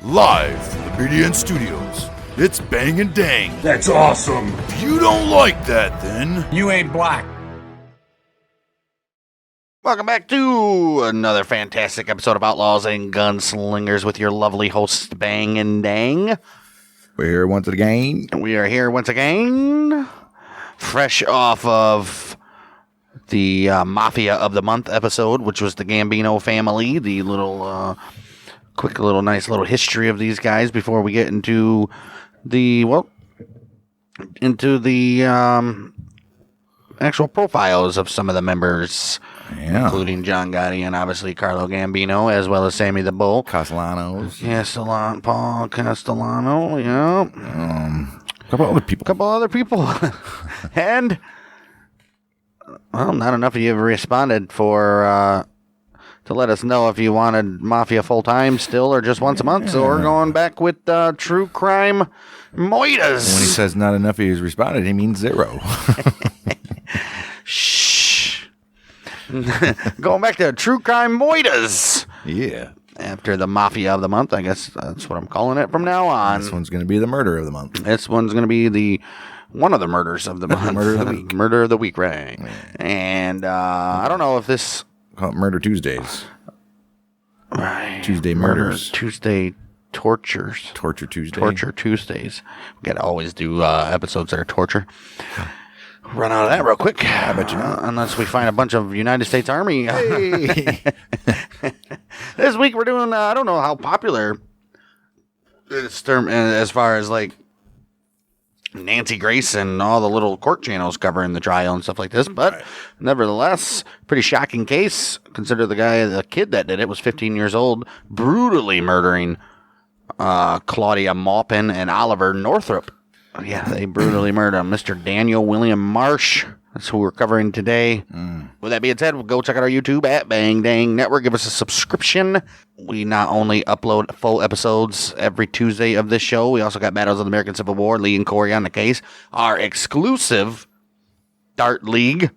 Live from the BDN Studios, it's Bang and Dang. That's awesome. If you don't like that, then You ain't black. Welcome back to another fantastic episode of Outlaws and Gunslingers with your lovely host, Bang and Dang. We're here once again. We are here once again, fresh off of the Mafia of the Month episode, which was the Gambino family, the little, quick little nice little history of these guys before we get into the, actual profiles of some of the members. Yeah. Including John Gotti and obviously Carlo Gambino, as well as Sammy the Bull. Castellanos. Paul Castellano, yeah. A couple other people. And, well, not enough of you have responded to let us know if you wanted Mafia full-time still or just once a month. So we're going back with True Crime Moitas. When he says not enough of you has responded, he means zero. Shh. Going back to True Crime Moitas. Yeah. After the Mafia of the Month, I guess that's what I'm calling it from now on. This one's going to be the murder of the month. This one's going to be one of the murders of the month. Murder of the week. Murder of the week, right. Yeah. And I don't know if this... Call it Murder Tuesdays. Right. Tuesday murders. Tuesday tortures. Torture Tuesday. Torture Tuesdays. We got to always do episodes that are torture. Run out of that real quick. I bet you not. Unless we find a bunch of United States Army. Hey. This week we're doing, I don't know how popular this term, as far as like Nancy Grace and all the little court channels covering the trial and stuff like this. But nevertheless, pretty shocking case. Consider the kid that did it was 15 years old, brutally murdering Claudia Maupin and Oliver Northrup. Yeah, they brutally murdered Mr. Daniel William Marsh. That's who we're covering today. With that being said, we'll go check out our YouTube at Bang Dang Network. Give us a subscription. We not only upload full episodes every Tuesday of this show, we also got Battles of the American Civil War, Lee and Corey on the case, our exclusive Dart League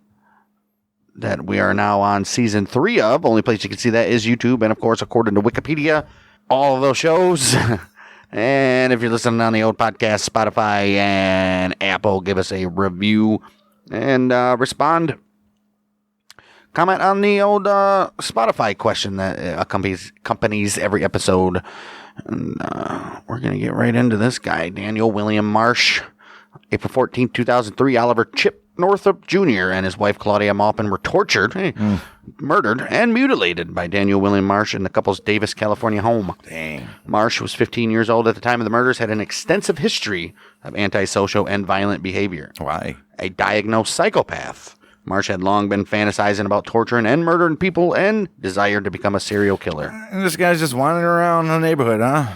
that we are now on season 3 of. Only place you can see that is YouTube. And, of course, according to Wikipedia, all of those shows... And if you're listening on the old podcast, Spotify and Apple, give us a review and respond. Comment on the old Spotify question that accompanies every episode. And we're going to get right into this guy, Daniel William Marsh. April 14, 2003, Oliver Chip Northrup Jr. and his wife Claudia Maupin were tortured, murdered, and mutilated by Daniel William Marsh in the couple's Davis, California home. Dang. Marsh was 15 years old at the time of the murders, had an extensive history of antisocial and violent behavior. Why? A diagnosed psychopath. Marsh had long been fantasizing about torturing and murdering people and desired to become a serial killer. And this guy's just wandering around the neighborhood, huh?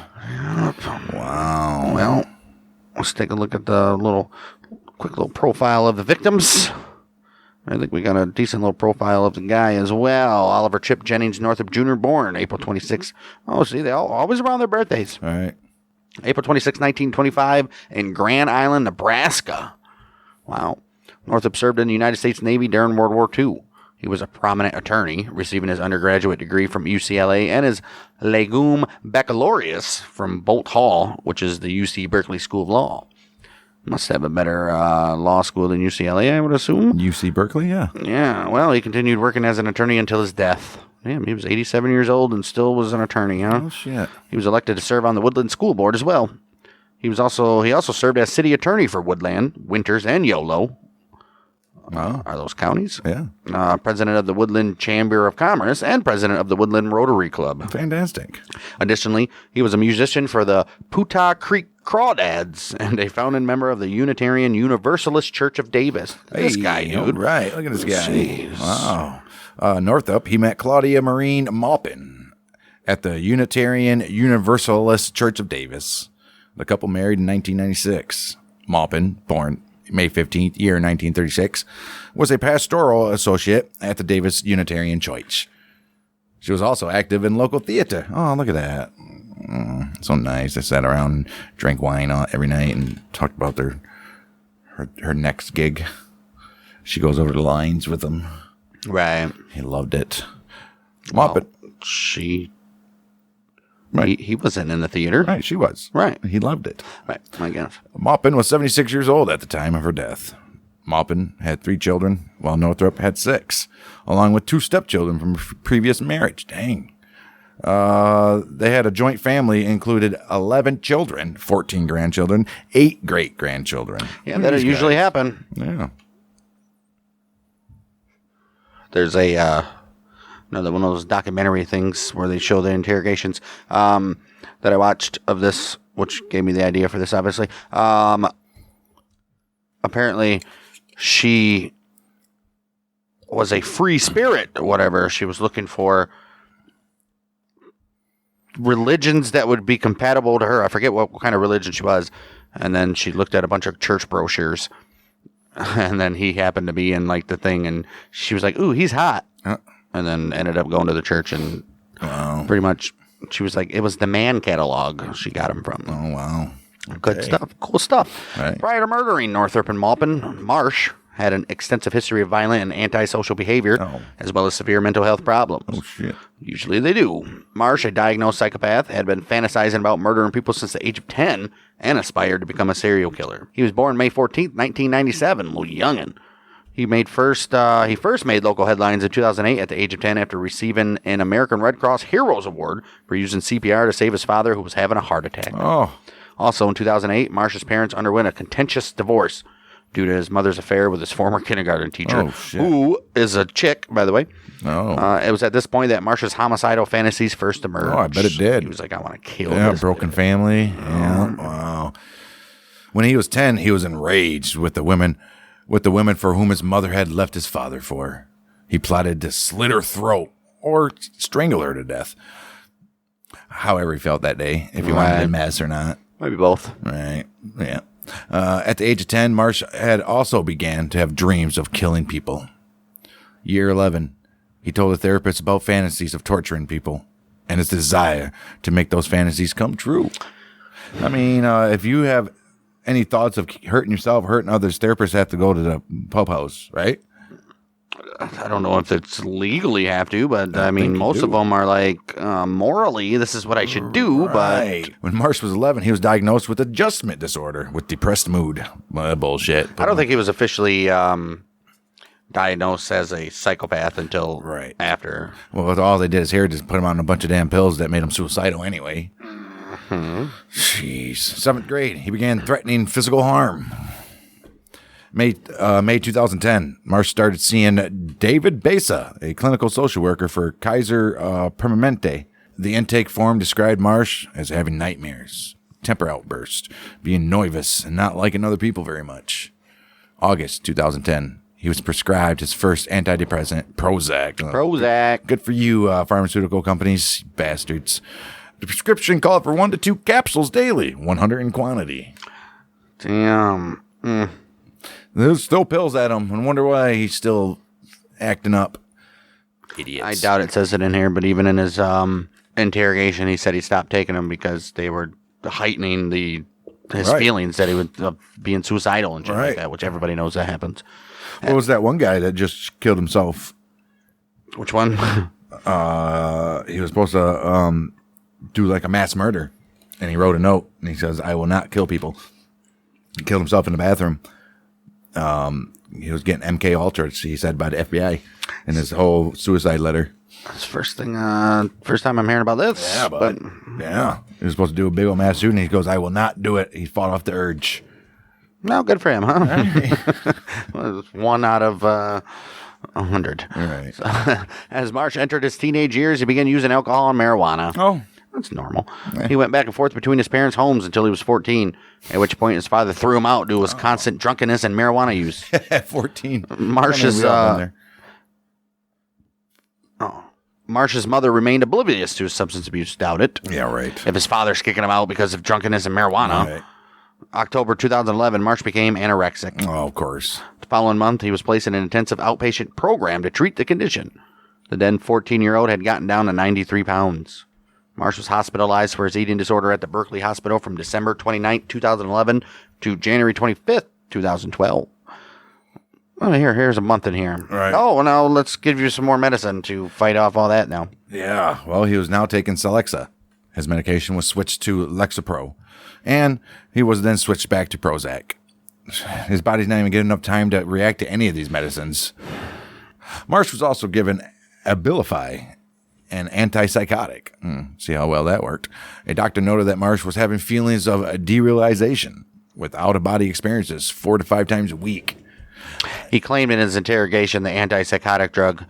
Yep. Wow. Well, let's take a look at the quick little profile of the victims. I think we got a decent little profile of the guy as well. Oliver Chip Jennings Northrup Jr., born April 26. Oh, see, they always around their birthdays. All right. April 26, 1925, in Grand Island, Nebraska. Wow. Northrup served in the United States Navy during World War II. He was a prominent attorney, receiving his undergraduate degree from UCLA and his Legum Baccalaureus from Bolt Hall, which is the UC Berkeley School of Law. Must have a better law school than UCLA, I would assume. UC Berkeley, yeah. Yeah, well, he continued working as an attorney until his death. Damn, he was 87 years old and still was an attorney, huh? Oh, shit. He was elected to serve on the Woodland School Board as well. He also served as city attorney for Woodland, Winters, and Yolo. Are those counties? Yeah. President of the Woodland Chamber of Commerce and president of the Woodland Rotary Club. Fantastic. Additionally, he was a musician for the Putah Creek Crawdads and a founding member of the Unitarian Universalist Church of Davis. This guy, dude. Right. Look at this guy. Jeez. Wow. Northup, he met Claudia Marine Maupin at the Unitarian Universalist Church of Davis. The couple married in 1996. Maupin, born May 15th, year 1936, was a pastoral associate at the Davis Unitarian Church. She was also active in local theater. Oh, look at that. So nice. They sat around and drank wine every night and talked about her next gig. She goes over the lines with him. Right. He loved it. Well, she Right. He wasn't in the theater. Right, she was. Right. He loved it. Right, I guess. Maupin was 76 years old at the time of her death. Maupin had 3 children, while Northrup had 6, along with 2 stepchildren from a previous marriage. Dang. They had a joint family, included 11 children, 14 grandchildren, 8 great-grandchildren. Yeah, that'll usually happen. Yeah. There's another one of those documentary things where they show the interrogations that I watched of this, which gave me the idea for this, obviously. Apparently, she was a free spirit or whatever. She was looking for religions that would be compatible to her. I forget what kind of religion she was. And then she looked at a bunch of church brochures. And then he happened to be in like the thing. And she was like, ooh, he's hot. And then ended up going to the church. And pretty much she was like, it was the man catalog she got him from. Oh, wow. Okay. Good stuff. Cool stuff. Right. Prior to murdering Northrup and Maupin, Marsh had an extensive history of violent and antisocial behavior, as well as severe mental health problems. Oh, shit. Usually they do. Marsh, a diagnosed psychopath, had been fantasizing about murdering people since the age of 10 and aspired to become a serial killer. He was born May 14th, 1997, little youngin'. He first made local headlines in 2008 at the age of 10 after receiving an American Red Cross Heroes Award for using CPR to save his father, who was having a heart attack. Oh. Also in 2008, Marsh's parents underwent a contentious divorce due to his mother's affair with his former kindergarten teacher, who is a chick, by the way. Oh. It was at this point that Marsh's homicidal fantasies first emerged. Oh, I bet it did. He was like, I want to kill this broken bitch. family. Yeah. Wow. When he was 10, he was enraged with the women for whom his mother had left his father for. He plotted to slit her throat or strangle her to death. However he felt that day, if he wanted to mass or not. Maybe both. Right. Yeah. At the age of 10, Marsh had also began to have dreams of killing people. Year 11, he told a therapist about fantasies of torturing people and his desire to make those fantasies come true. I mean, if you have any thoughts of hurting yourself, hurting others, therapists have to go to the pub house, right? I don't know if it's legally have to, but I mean, most of them are like, morally, this is what I should do, Right. When Marsh was 11, he was diagnosed with adjustment disorder with depressed mood. Bullshit. I don't think he was officially diagnosed as a psychopath until after. Well, all they did is here just put him on a bunch of damn pills that made him suicidal anyway. Jeez. 7th grade, he began threatening physical harm. May 2010, Marsh started seeing David Besa, a clinical social worker for Kaiser Permanente. The intake form described Marsh as having nightmares, temper outbursts, being nervous, and not liking other people very much. August 2010, he was prescribed his first antidepressant, Prozac. Prozac. Good for you, pharmaceutical companies, bastards. The prescription called for 1 to 2 capsules daily, 100 in quantity. Damn. There's still pills at him, and wonder why he's still acting up. Idiots. I doubt it says it in here, but even in his interrogation, he said he stopped taking them because they were heightening his feelings that he was being suicidal and shit like that, which everybody knows that happens. What was that one guy that just killed himself? Which one? He was supposed to do like a mass murder, and he wrote a note, and he says, "I will not kill people." He killed himself in the bathroom. He was getting MK Ultra, he said, by the FBI in his whole suicide letter. That's first time I'm hearing about this. Yeah, but yeah, he was supposed to do a big old mass shooting. He goes, "I will not do it." He fought off the urge. No, good for him, huh? Well, 1 out of 100. All right. So, as Marsh entered his teenage years, he began using alcohol and marijuana. Oh. That's normal. He went back and forth between his parents' homes until he was 14, at which point his father threw him out due to his constant drunkenness and marijuana use. At 14. Marsh's mother remained oblivious to his substance abuse, doubt it. Yeah, right. If his father's kicking him out because of drunkenness and marijuana. Right. October 2011, Marsh became anorexic. Oh, of course. The following month, he was placed in an intensive outpatient program to treat the condition. The then 14-year-old had gotten down to 93 pounds. Marsh was hospitalized for his eating disorder at the Berkeley Hospital from December 29, 2011 to January 25th, 2012. Oh, here's a month in here. Right. Oh, well, now let's give you some more medicine to fight off all that now. Yeah. Well, he was now taking Celexa, His medication was switched to Lexapro, and he was then switched back to Prozac. His body's not even getting enough time to react to any of these medicines. Marsh was also given Abilify, an antipsychotic. See how well that worked. A doctor noted that Marsh was having feelings of derealization with out-of-body experiences 4 to 5 times a week. He claimed in his interrogation the antipsychotic drug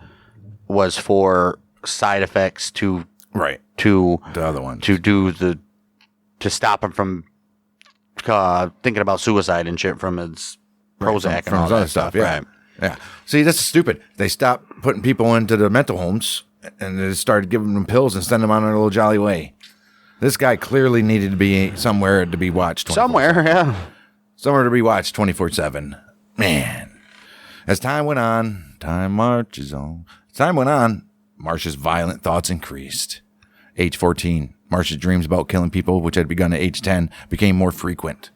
was for side effects to the other one to stop him from thinking about suicide and shit from his Prozac and all his that other stuff. Yeah. Right. Yeah. See, this is stupid. They stopped putting people into the mental homes and they started giving them pills and sending them on their little jolly way. This guy clearly needed to be somewhere to be watched. Somewhere, yeah. Somewhere to be watched 24/7. Man. As time went on, time marches on. As time went on, Marsh's violent thoughts increased. Age 14, Marsh's dreams about killing people, which had begun at age 10, became more frequent.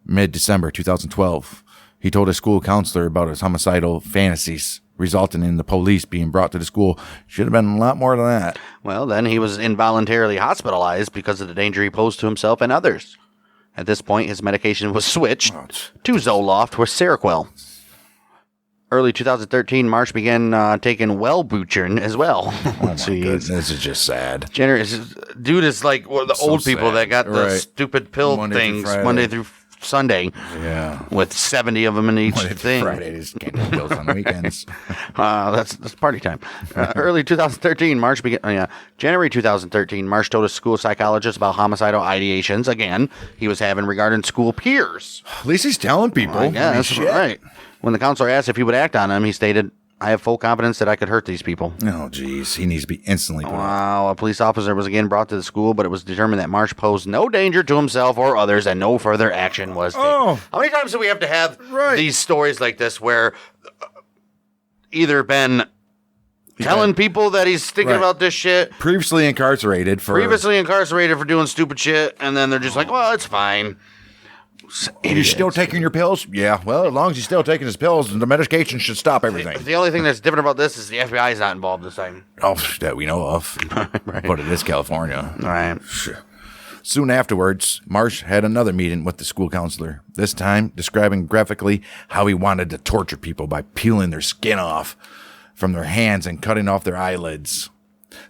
Mid-December 2012, he told his school counselor about his homicidal fantasies, resulting in the police being brought to the school. Should have been a lot more than that. Well, then he was involuntarily hospitalized because of the danger he posed to himself and others. At this point, his medication was switched to Zoloft with Seroquel. Early 2013, Marsh began taking Wellbutrin as well. Oh my goodness, this is just sad. Dude is like one of the old people sad. that got the Right. Stupid pill things Monday through Sunday. Yeah. With 70 of them in each thing. Fridays, can't do pills on the weekends. That's party time. Early 2013, January 2013, Marsh told his school psychologist about homicidal ideations, again, he was having regarding school peers. At least he's telling people. Yeah, that's right. When the counselor asked if he would act on them, he stated, I have full confidence that I could hurt these people. Oh, geez. He needs to be instantly put out. Wow. A police officer was again brought to the school, but it was determined that Marsh posed no danger to himself or others, and no further action was taken. Oh. How many times do we have to have these stories like this where either been telling people that he's thinking about this shit, previously incarcerated for doing stupid shit, and then they're just like, well, it's fine. You're still taking your pills? Yeah. Well, as long as he's still taking his pills, the medication should stop everything. The only thing that's different about this is the FBI is not involved this time. Oh, that we know of. Right. But it is California. All right. Soon afterwards, Marsh had another meeting with the school counselor, this time describing graphically how he wanted to torture people by peeling their skin off from their hands and cutting off their eyelids.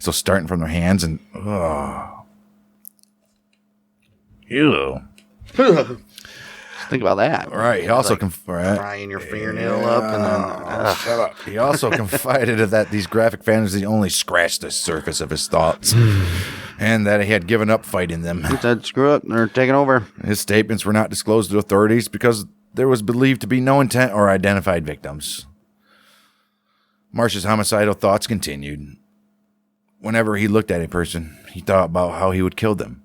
So starting from their hands and... Ew. Think about that. Right. He also frying your fingernail up and then shut up. He also confided that these graphic fantasies only scratched the surface of his thoughts, and that he had given up fighting them. he said, "Screw it, they're taking over." His statements were not disclosed to authorities because there was believed to be no intent or identified victims. Marsh's homicidal thoughts continued. Whenever he looked at a person, he thought about how he would kill them.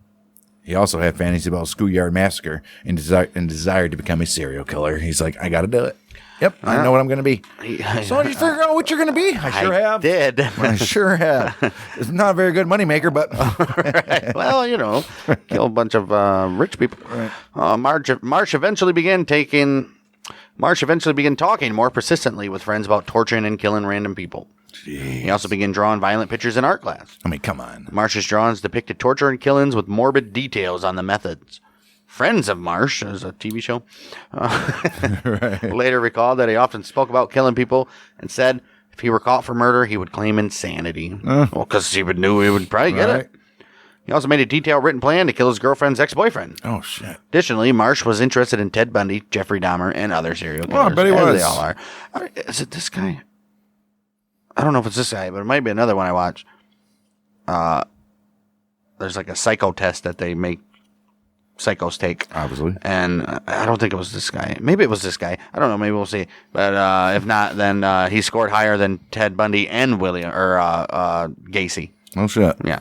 He also had fantasies about a schoolyard massacre and desired to become a serial killer. He's like, I got to do it. Yep, I know what I'm going to be. So you figure out what you're going to be? I sure have. Did. I sure have. It's not a very good moneymaker, but... Right. Well, kill a bunch of rich people. Right. Marsh eventually began talking more persistently with friends about torturing and killing random people. Jeez. He also began drawing violent pictures in art class. I mean, come on. Marsh's drawings depicted torture and killings with morbid details on the methods. Friends of Marsh, as a TV show, later recalled that he often spoke about killing people and said if he were caught for murder, he would claim insanity. Well, because he knew he would probably get it. He also made a detailed written plan to kill his girlfriend's ex-boyfriend. Oh, shit. Additionally, Marsh was interested in Ted Bundy, Jeffrey Dahmer, and other serial killers. Well, I bet he was. They all are. Is it this guy? I don't know if it's this guy, but it might be another one I watched. There's like a psycho test that they make psychos take. Obviously. And I don't think it was this guy. Maybe it was this guy. I don't know. Maybe we'll see. But if not, then he scored higher than Ted Bundy and Gacy. Oh, shit. Yeah.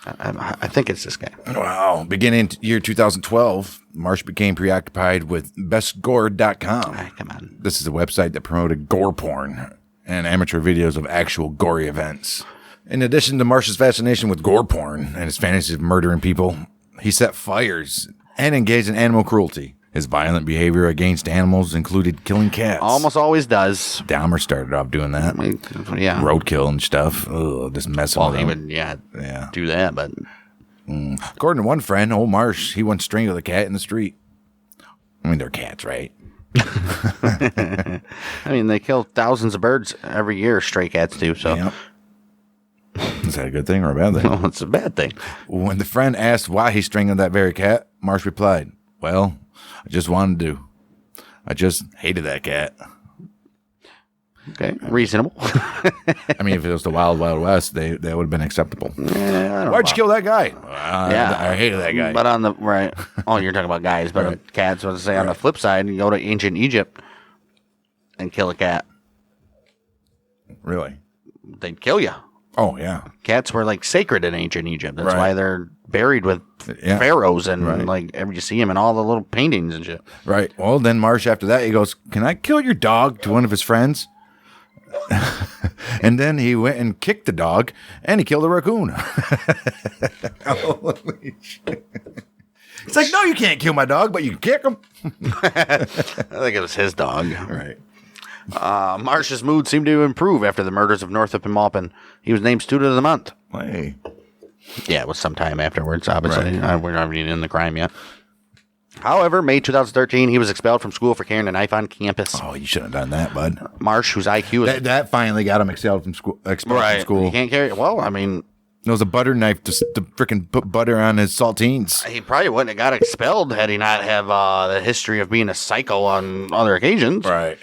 I think it's this guy. Wow. Beginning year 2012, Marsh became preoccupied with bestgore.com. Right, come on. This is a website that promoted gore porn and amateur videos of actual gory events. In addition to Marsh's fascination with gore porn and his fantasies of murdering people, he set fires and engaged in animal cruelty. His violent behavior against animals included killing cats. Almost always does. Dahmer started off doing that. Yeah. Roadkill and stuff. Ugh, just messing with He them. would, do that, but... According to one friend, old Marsh, he once strangled a cat in the street. I mean, they're cats, right? I mean, they kill thousands of birds every year, stray cats do, so... Yep. Is that a good thing or a bad thing? Well, it's a bad thing. When the friend asked why he strangled that very cat, Marsh replied, "Well, I just wanted to. I just hated that cat." Okay, reasonable. I mean, if it was the Wild Wild West, that would have been acceptable. Yeah, Why'd you kill that guy? I hated that guy. But on the right, oh, you're talking about guys, but Right. cats. What to say on the flip side, you go to ancient Egypt and kill a cat, Really? they'd kill you. Oh, yeah. Cats were like sacred in ancient Egypt. That's Right. why they're buried with Yeah. pharaohs and Right. like you see them in all the little paintings and shit. Right. Well, then Marsh, after that, he goes, "Can I kill your dog?" to one of his friends. And then he went and kicked the dog, and he killed a raccoon. Holy shit. It's like, no, you can't kill my dog, but you can kick him. I think it was his dog. Right. Marsh's mood seemed to improve after the murders of Northrup and Maupin. He was named Student of the Month. Hey. Yeah, it was sometime afterwards, obviously. Right. We're not even in the crime yet. However, May 2013, he was expelled from school for carrying a knife on campus. Oh, you shouldn't have done that, bud. Marsh, whose IQ was... That finally got him expelled from school. You can't carry... Well, I mean... It was a butter knife to freaking put butter on his saltines. He probably wouldn't have got expelled had he not have the history of being a psycho on other occasions. Right.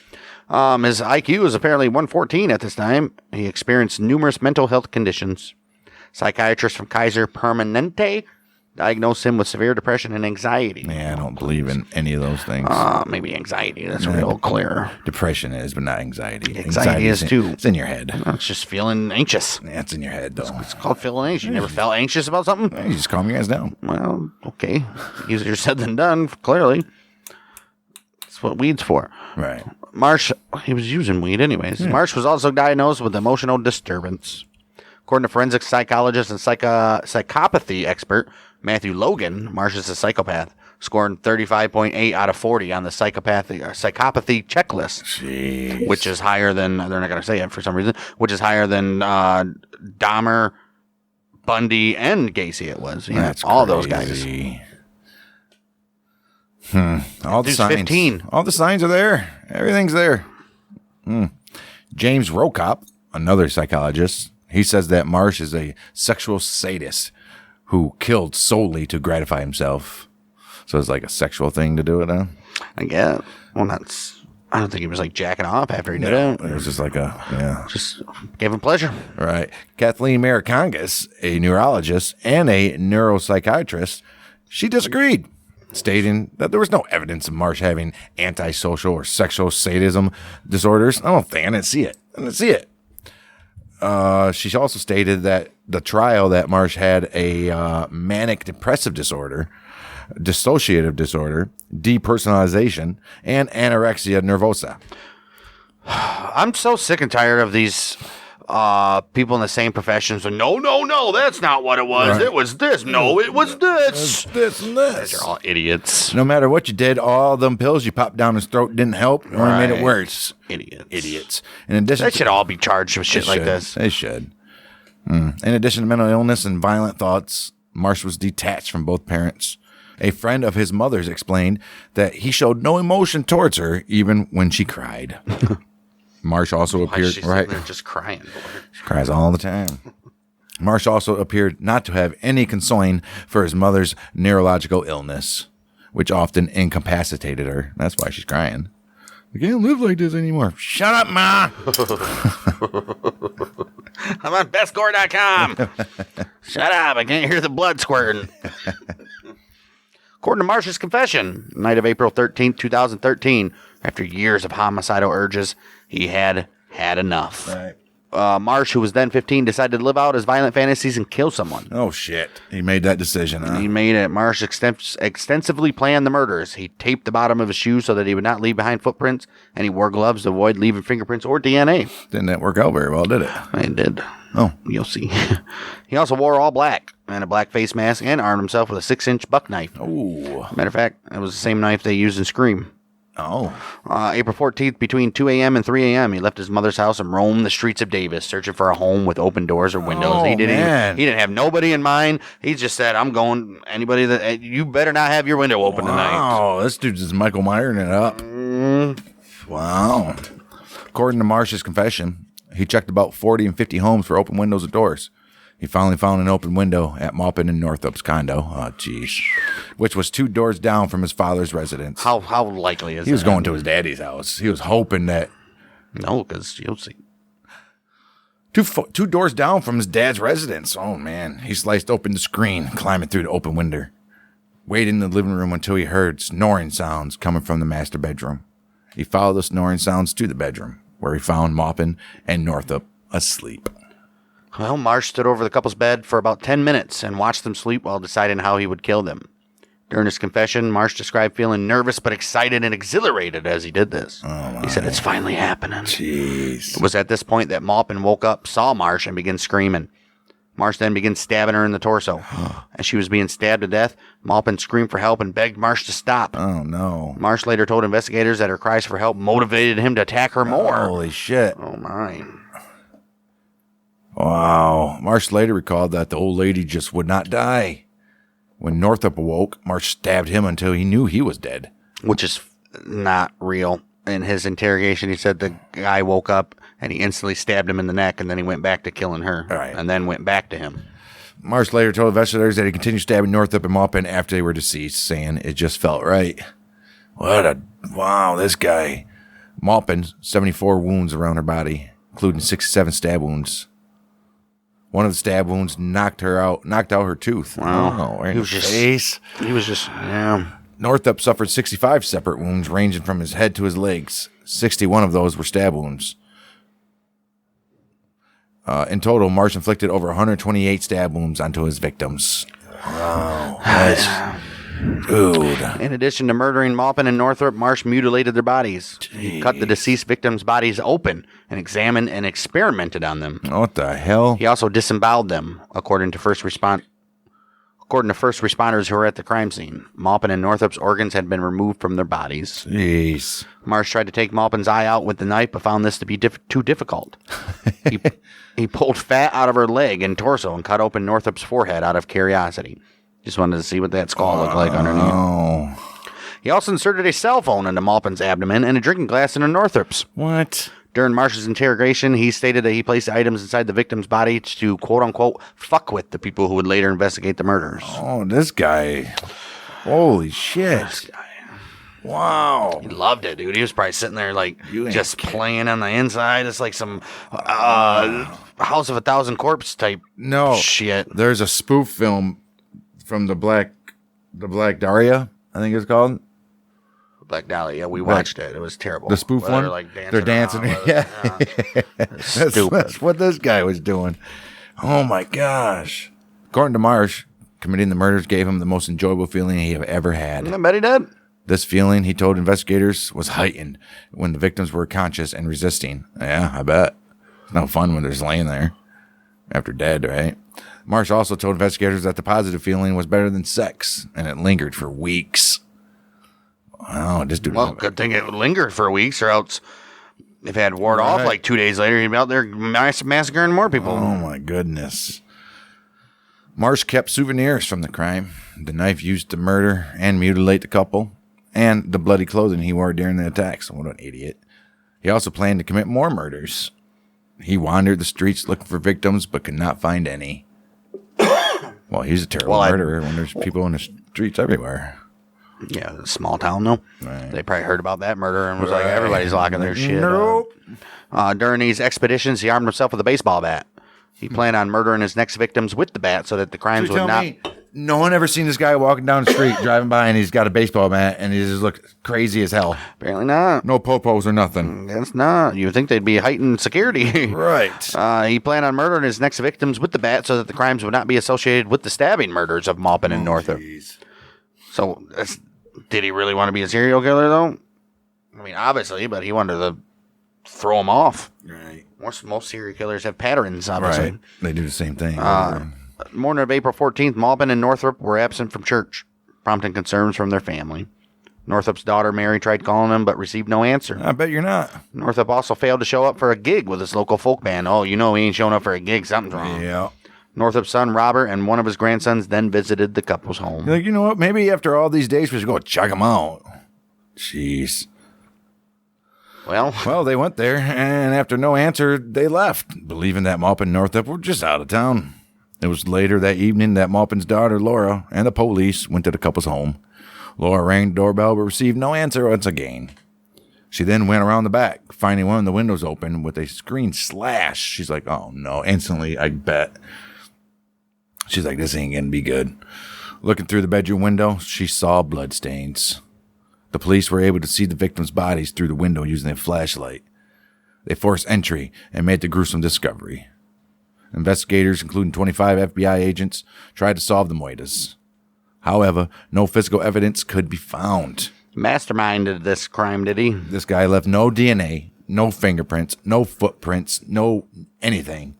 His IQ was apparently 114 at this time. He experienced numerous mental health conditions. Psychiatrists from Kaiser Permanente diagnosed him with severe depression and anxiety. Yeah, I don't believe in any of those things. Maybe anxiety. That's real clear. Depression is, but not anxiety. Anxiety is too. It's in your head. It's just feeling anxious. Yeah, it's in your head, though. It's called feeling anxious. You never felt anxious about something? You just calm your ass down. Well, okay. Easier said than done, clearly. That's what weed's for. Right. Marsh, he was using weed anyways. Yeah. Marsh was also diagnosed with emotional disturbance. According to forensic psychologist and psychopathy expert Matthew Logan, Marsh is a psychopath, scoring 35.8 out of 40 on the psychopathy checklist. Jeez. Which is higher than, they're not going to say it for some reason, which is higher than Dahmer, Bundy, and Gacy it was. That's all crazy. Those guys. All the Dude's signs. 15. All the signs are there. Everything's there. James Rokop, another psychologist, he says that Marsh is a sexual sadist who killed solely to gratify himself. So it's like a sexual thing to do it now? I guess. Well, I don't think he was like jacking off after he did it. It was just like Just gave him pleasure. Right. Kathleen Marikangas, a neurologist and a neuropsychiatrist, she disagreed, stating that there was no evidence of Marsh having antisocial or sexual sadism disorders. I didn't see it. She also stated that the trial that Marsh had a manic depressive disorder, dissociative disorder, depersonalization, and anorexia nervosa. I'm so sick and tired of these people in the same professions. No, that's not what it was. Right. It was this. No, it was this. This and this. They're all idiots. No matter what you did, all them pills you popped down his throat didn't help or made it worse. Idiots. In addition, They should all be charged with shit like this. They should. In addition to mental illness and violent thoughts, Marsh was detached from both parents. A friend of his mother's explained that he showed no emotion towards her, even when she cried. Marsh also appeared They're just crying. She cries all the time. Marsh also appeared not to have any concern for his mother's neurological illness, which often incapacitated her. That's why she's crying. I can't live like this anymore. Shut up, Ma. I'm on bestgore.com. Shut up. I can't hear the blood squirting. According to Marsh's confession, night of April 13th, 2013, after years of homicidal urges, he had enough. Right. Marsh, who was then 15, decided to live out his violent fantasies and kill someone. Oh, shit. He made that decision, huh? He made it. Marsh extensively planned the murders. He taped the bottom of his shoe so that he would not leave behind footprints, and he wore gloves to avoid leaving fingerprints or DNA. Didn't that work out very well, did it? It did. Oh. You'll see. He also wore all black and a black face mask and armed himself with a 6-inch buck knife. Oh. Matter of fact, it was the same knife they used in Scream. Oh. April 14th, between 2 a.m. and 3 a.m., he left his mother's house and roamed the streets of Davis, searching for a home with open doors or windows. Oh, He man. didn't have nobody in mind. He just said, I'm going, anybody that, you better not have your window open tonight. Wow, this dude's just Michael Myers it up. Wow. According to Marsh's confession, he checked about 40 and 50 homes for open windows and doors. He finally found an open window at Maupin and Northrup's condo. Oh, jeez. Which was 2 doors down from his father's residence. How likely is that? He was going to his daddy's house. He was hoping that... No, because you'll see. 2 doors down from his dad's residence. Oh, man. He sliced open the screen, climbing through the open window. Waited in the living room until he heard snoring sounds coming from the master bedroom. He followed the snoring sounds to the bedroom, where he found Maupin and Northrup asleep. Well, Marsh stood over the couple's bed for about 10 minutes and watched them sleep while deciding how he would kill them. During his confession, Marsh described feeling nervous but excited and exhilarated as he did this. Oh, he said, it's finally happening. Jeez. It was at this point that Maupin woke up, saw Marsh, and began screaming. Marsh then began stabbing her in the torso. As she was being stabbed to death, Maupin screamed for help and begged Marsh to stop. Oh, no. Marsh later told investigators that her cries for help motivated him to attack her more. Holy shit. Oh, my. Wow. Marsh later recalled that the old lady just would not die. When Northrup awoke, Marsh stabbed him until he knew he was dead. Which is not real. In his interrogation, he said the guy woke up and he instantly stabbed him in the neck, and then he went back to killing her. Right. And then went back to him. Marsh later told investigators that he continued stabbing Northrup and Maupin after they were deceased, saying it just felt right. Wow, this guy. Maupin, 74 wounds around her body, including 67 stab wounds. One of the stab wounds knocked out her tooth. Wow. Oh, right in the face. He was just, yeah. Northrup suffered 65 separate wounds ranging from his head to his legs. 61 of those were stab wounds. In total, Marsh inflicted over 128 stab wounds onto his victims. Wow. Dude. In addition to murdering Maupin and Northrup, Marsh mutilated their bodies. He cut the deceased victims' bodies open and examined and experimented on them. What the hell? He also disemboweled them, according to first responders who were at the crime scene. Maupin and Northrup's organs had been removed from their bodies. Jeez. Marsh tried to take Maupin's eye out with the knife, but found this to be too difficult. He pulled fat out of her leg and torso and cut open Northrup's forehead out of curiosity. Just wanted to see what that skull looked like underneath. Oh. He also inserted a cell phone into Maupin's abdomen and a drinking glass into Northrup's. What? During Marsh's interrogation, he stated that he placed the items inside the victim's body to, quote-unquote, fuck with the people who would later investigate the murders. Oh, this guy. Holy shit. This guy. Wow. He loved it, dude. He was probably sitting there, like, You ain't just kidding. playing on the inside. It's like some House of a Thousand Corpse type shit. There's a spoof film from the Black Dahlia, I think it's called. Black Dahlia, yeah, we watched it. It was terrible. The spoof Where one? They're, like, dancing. They're dancing. around with Yeah. it. Yeah. Stupid. That's what this guy was doing. Oh, my gosh. According to Marsh, committing the murders gave him the most enjoyable feeling he have ever had. I bet he did. This feeling, he told investigators, was heightened when the victims were conscious and resisting. Yeah, I bet. It's no fun when they're just laying there after dead, right? Marsh also told investigators that the positive feeling was better than sex, and it lingered for weeks. Wow, this dude. Well, good thing it lingered for weeks, or else if it had worn off like 2 days later, he'd be out there massacring more people. Oh, my goodness. Marsh kept souvenirs from the crime, the knife used to murder and mutilate the couple, and the bloody clothing he wore during the attacks. What an idiot. He also planned to commit more murders. He wandered the streets looking for victims, but could not find any. Well, he's a terrible murderer when there's people in the streets everywhere. Yeah, it's a small town, though. Right. They probably heard about that murder and was like, everybody's locking their shit Nope. up. During these expeditions, he armed himself with a baseball bat. He planned on murdering his next victims with the bat so that the crimes would not... No one ever seen this guy walking down the street, driving by, and he's got a baseball bat, and he just looks crazy as hell. Apparently not. No popos or nothing. That's not. You would think they'd be heightened security. Right. He planned on murdering his next victims with the bat so that the crimes would not be associated with the stabbing murders of Maupin and Northrup. Geez. So, did he really want to be a serial killer, though? I mean, obviously, but he wanted to throw him off. Right. Most serial killers have patterns, obviously. Right. They do the same thing. Morning of April 14th, Maupin and Northrup were absent from church, prompting concerns from their family. Northrup's daughter, Mary, tried calling him, but received no answer. I bet you're not. Northrup also failed to show up for a gig with his local folk band. Oh, he ain't showing up for a gig. Something's wrong. Yeah. Northrup's son, Robert, and one of his grandsons then visited the couple's home. You're like, you know what? Maybe after all these days, we should go check him out. Jeez. Well, they went there, and after no answer, they left, believing that Maupin and Northup were just out of town. It was later that evening that Maupin's daughter, Laura, and the police went to the couple's home. Laura rang the doorbell but received no answer once again. She then went around the back, finding one of the windows open with a screen slash. She's like, oh no, instantly, I bet. She's like, this ain't gonna be good. Looking through the bedroom window, she saw bloodstains. The police were able to see the victims' bodies through the window using a flashlight. They forced entry and made the gruesome discovery. Investigators, including 25 FBI agents, tried to solve the moitas. However, no physical evidence could be found. Masterminded this crime, did he? This guy left no DNA, no fingerprints, no footprints, no anything.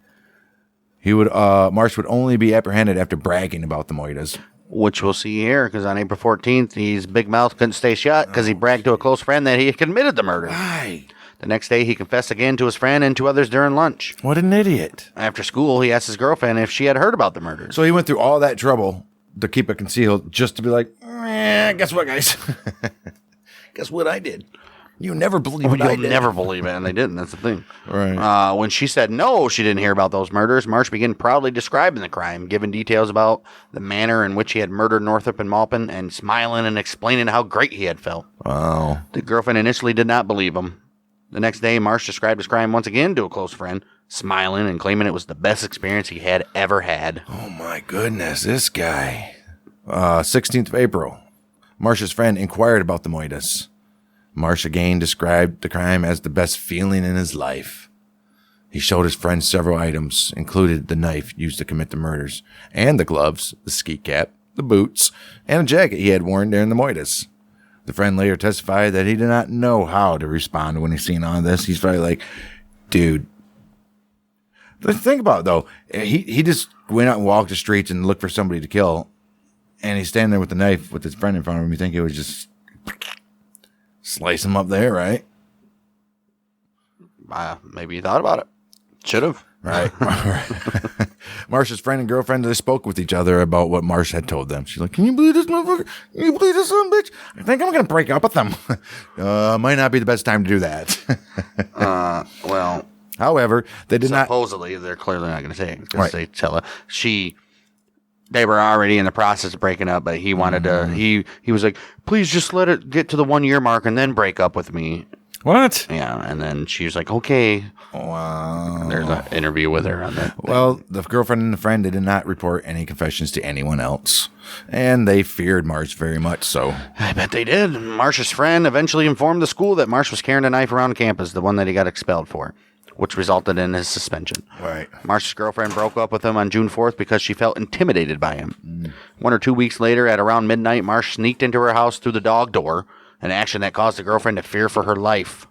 Marsh would only be apprehended after bragging about the moitas. Which we'll see here, because on April 14th, his big mouth couldn't stay shut because he bragged to a close friend that he had committed the murder. Right. The next day, he confessed again to his friend and to others during lunch. What an idiot. After school, he asked his girlfriend if she had heard about the murders. So he went through all that trouble to keep it concealed just to be like, guess what, guys? Guess what I did? You never believe what I did. You'll never believe it, and they didn't. That's the thing. Right. When she said no, she didn't hear about those murders, Marsh began proudly describing the crime, giving details about the manner in which he had murdered Northrup and Maupin, and smiling and explaining how great he had felt. Wow. The girlfriend initially did not believe him. The next day, Marsh described his crime once again to a close friend, smiling and claiming it was the best experience he had ever had. Oh my goodness, this guy. 16th of April, Marsh's friend inquired about the moitas. Marsh again described the crime as the best feeling in his life. He showed his friend several items, included the knife used to commit the murders, and the gloves, the ski cap, the boots, and a jacket he had worn during the moitas. The friend later testified that he did not know how to respond when he seen all this. He's probably like, dude. Think about it, though. He just went out and walked the streets and looked for somebody to kill. And he's standing there with the knife with his friend in front of him. You think he would just slice him up there, right? Maybe he thought about it. Should have. Right. Marsh's friend and girlfriend, they spoke with each other about what Marsh had told them. She's like, can you believe this motherfucker? Can you believe this son bitch? I think I'm going to break up with them. Might not be the best time to do that. Well, however, they did not. Supposedly, they're clearly not going to say it because Right. they tell her. They were already in the process of breaking up, but he wanted to. He was like, please just let it get to the 1 year mark and then break up with me. What? Yeah, and then she was like, okay. Wow. There's an interview with her on that. Well, the girlfriend and the friend, they did not report any confessions to anyone else. And they feared Marsh very much so. I bet they did. Marsh's friend eventually informed the school that Marsh was carrying a knife around campus, the one that he got expelled for, which resulted in his suspension. Right. Marsh's girlfriend broke up with him on June 4th because she felt intimidated by him. 1 or 2 weeks later, at around midnight, Marsh sneaked into her house through the dog door, an action that caused the girlfriend to fear for her life.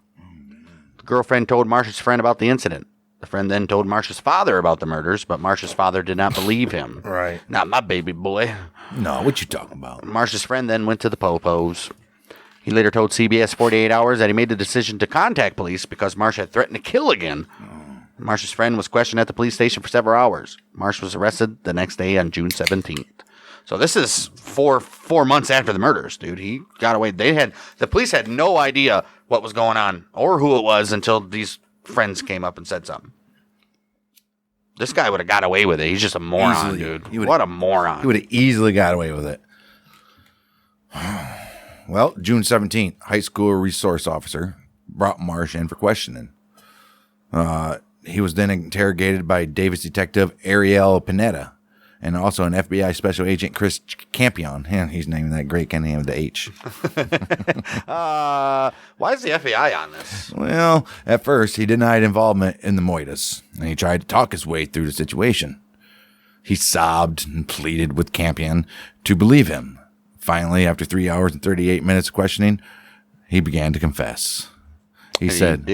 The girlfriend told Marsh's friend about the incident. The friend then told Marsh's father about the murders, but Marsh's father did not believe him. Right. Not my baby boy. No, what you talking about? Marsh's friend then went to the Popos. He later told CBS 48 Hours that he made the decision to contact police because Marsh had threatened to kill again. Marsh's friend was questioned at the police station for several hours. Marsh was arrested the next day on June 17th. So this is four months after the murders, dude. He got away. The police had no idea what was going on or who it was until these friends came up and said something. This guy would have got away with it. He's just a moron, dude. What a moron. He would have easily got away with it. Well, June 17th, high school resource officer brought Marsh in for questioning. He was then interrogated by Davis detective Ariel Pineda and also an FBI special agent Chris Campion. Yeah, he's named that great kind of name with the H. Why is the FBI on this? Well, at first, he denied involvement in the Moitas, and he tried to talk his way through the situation. He sobbed and pleaded with Campion to believe him. Finally, after 3 hours and 38 minutes of questioning, he began to confess. He said,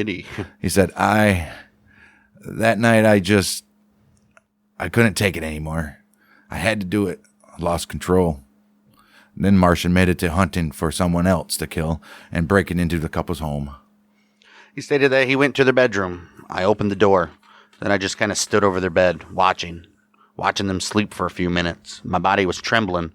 that night I couldn't take it anymore. I had to do it. I lost control. Then Marsh admitted to hunting for someone else to kill and breaking into the couple's home. He stated that he went to their bedroom. I opened the door. Then I just kind of stood over their bed, watching them sleep for a few minutes. My body was trembling.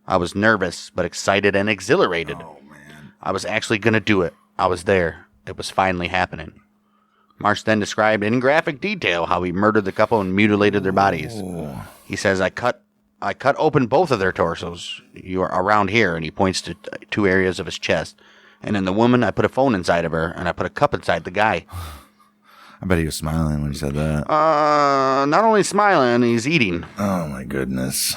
I was nervous, but excited and exhilarated. Oh, man. I was actually going to do it. I was there. It was finally happening. Marsh then described in graphic detail how he murdered the couple and mutilated their bodies. Oh. He says, I cut open both of their torsos. You are around here, and he points to 2 areas of his chest. And in the woman, I put a phone inside of her, and I put a cup inside the guy. I bet he was smiling when he said that. Not only smiling, he's eating. Oh, my goodness.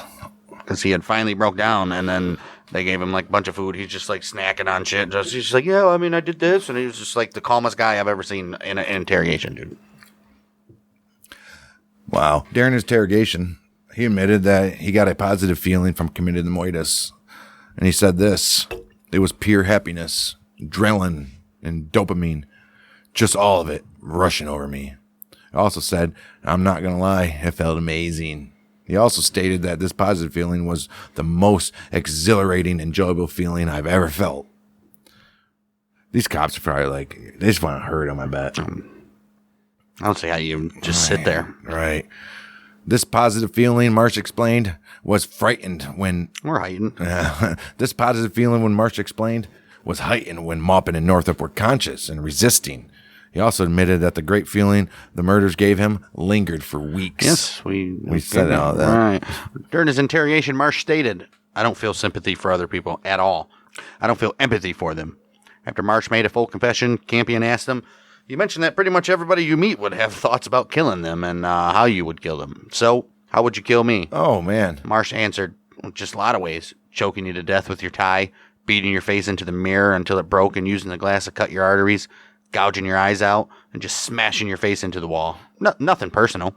Because he had finally broke down, and then they gave him, like, a bunch of food. He's just, like, snacking on shit. He's just like, yeah, I mean, I did this. And he was just, like, the calmest guy I've ever seen in an interrogation, dude. Wow. During his interrogation, he admitted that he got a positive feeling from committing the Moitas. And he said this, it was pure happiness, adrenaline, and dopamine. Just all of it rushing over me. He also said, I'm not going to lie, it felt amazing. He also stated that this positive feeling was the most exhilarating, enjoyable feeling I've ever felt. These cops are probably like, they just want to hurt him, I bet. I don't see how you just sit there. Right. This positive feeling, Marsh explained, was frightened when... We're hiding. This positive feeling, when Marsh explained, was heightened when Maupin and Northrup were conscious and resisting. He also admitted that the great feeling the murders gave him lingered for weeks. Yes, we said all that. Right. During his interrogation, Marsh stated, I don't feel sympathy for other people at all. I don't feel empathy for them. After Marsh made a full confession, Campion asked him, you mentioned that pretty much everybody you meet would have thoughts about killing them and how you would kill them. So, how would you kill me? Oh, man. Marsh answered, just a lot of ways. Choking you to death with your tie, beating your face into the mirror until it broke and using the glass to cut your arteries, gouging your eyes out, and just smashing your face into the wall. Nothing personal.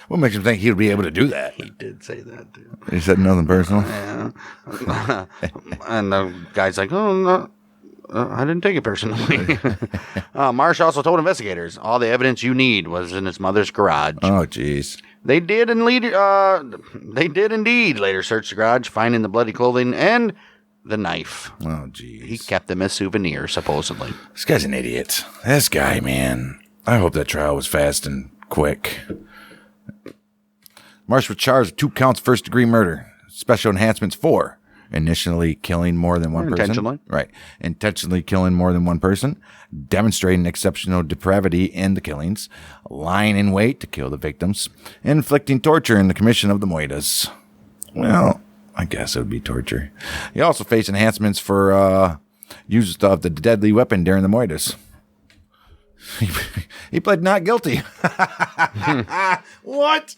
What makes him think he would be able to do that? He did say that, dude. He said nothing personal? Yeah. And the guy's like, oh, no. I didn't take it personally. Marsh also told investigators all the evidence you need was in his mother's garage. Oh, jeez. They did indeed later search the garage, finding the bloody clothing and the knife. Oh, jeez. He kept them as souvenirs, supposedly. This guy's an idiot. This guy, man. I hope that trial was fast and quick. Marsh was charged with 2 counts of first-degree murder. Special enhancements 4. Initially killing more than one person. Intentionally. Right. Intentionally killing more than one person. Demonstrating exceptional depravity in the killings. Lying in wait to kill the victims. Inflicting torture in the commission of the Moitas. Well, I guess it would be torture. He also faced enhancements for use of the deadly weapon during the Moitas. He pled not guilty. What?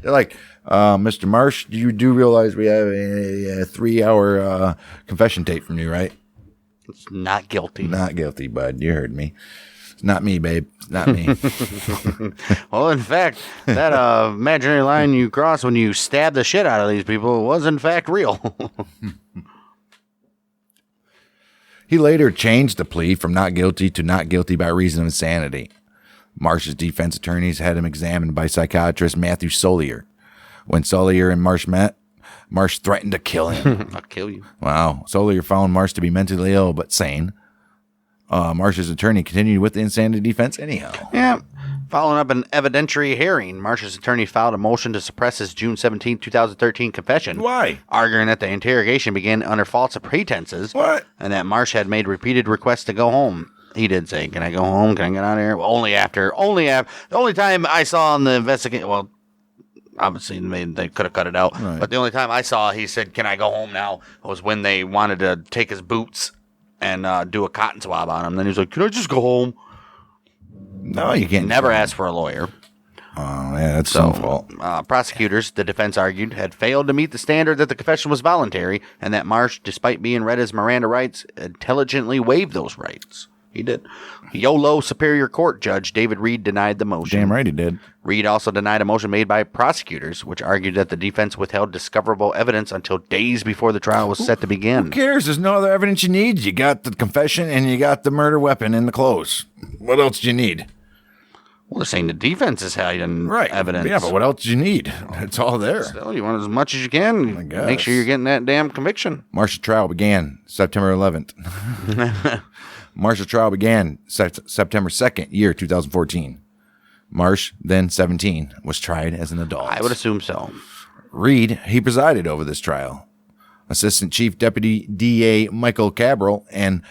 They're like, Mr. Marsh, you do realize we have a 3-hour confession tape from you, right? It's not guilty. Not guilty, bud. You heard me. It's not me, babe. It's not me. Well, in fact, that imaginary line you cross when you stab the shit out of these people was, in fact, real. He later changed the plea from not guilty to not guilty by reason of insanity. Marsh's defense attorneys had him examined by psychiatrist Matthew Solier. When Solier and Marsh met, Marsh threatened to kill him. I'll kill you. Wow. Solier found Marsh to be mentally ill but sane. Marsh's attorney continued with the insanity defense anyhow. Yeah. Following up an evidentiary hearing, Marsh's attorney filed a motion to suppress his June 17, 2013 confession. Why? Arguing that the interrogation began under false pretenses. What? And that Marsh had made repeated requests to go home. He did say, can I go home? Can I get out of here? Well, only after. The only time I saw in the investigation, well, obviously they could have cut it out. Right. But the only time I saw he said, can I go home now, was when they wanted to take his boots and do a cotton swab on him. Then he was like, can I just go home? No, you can't. Never asked for a lawyer. Oh, yeah, that's some fault. Prosecutors, the defense argued, had failed to meet the standard that the confession was voluntary, and that Marsh, despite being read his Miranda rights, intelligently waived those rights. He did. YOLO Superior Court Judge David Reed denied the motion. Damn right he did. Reed also denied a motion made by prosecutors, which argued that the defense withheld discoverable evidence until days before the trial was set to begin. Who cares? There's no other evidence you need. You got the confession and you got the murder weapon in the clothes. What else do you need? Well, they're saying the defense is hiding evidence. Yeah, but what else do you need? It's all there. Still, you want as much as you can. Make sure you're getting that damn conviction. Marsh's trial began September 11th. Marsh's trial began September 2nd, year 2014. Marsh, then 17, was tried as an adult. I would assume so. Reed, he presided over this trial. Assistant Chief Deputy DA Michael Cabral and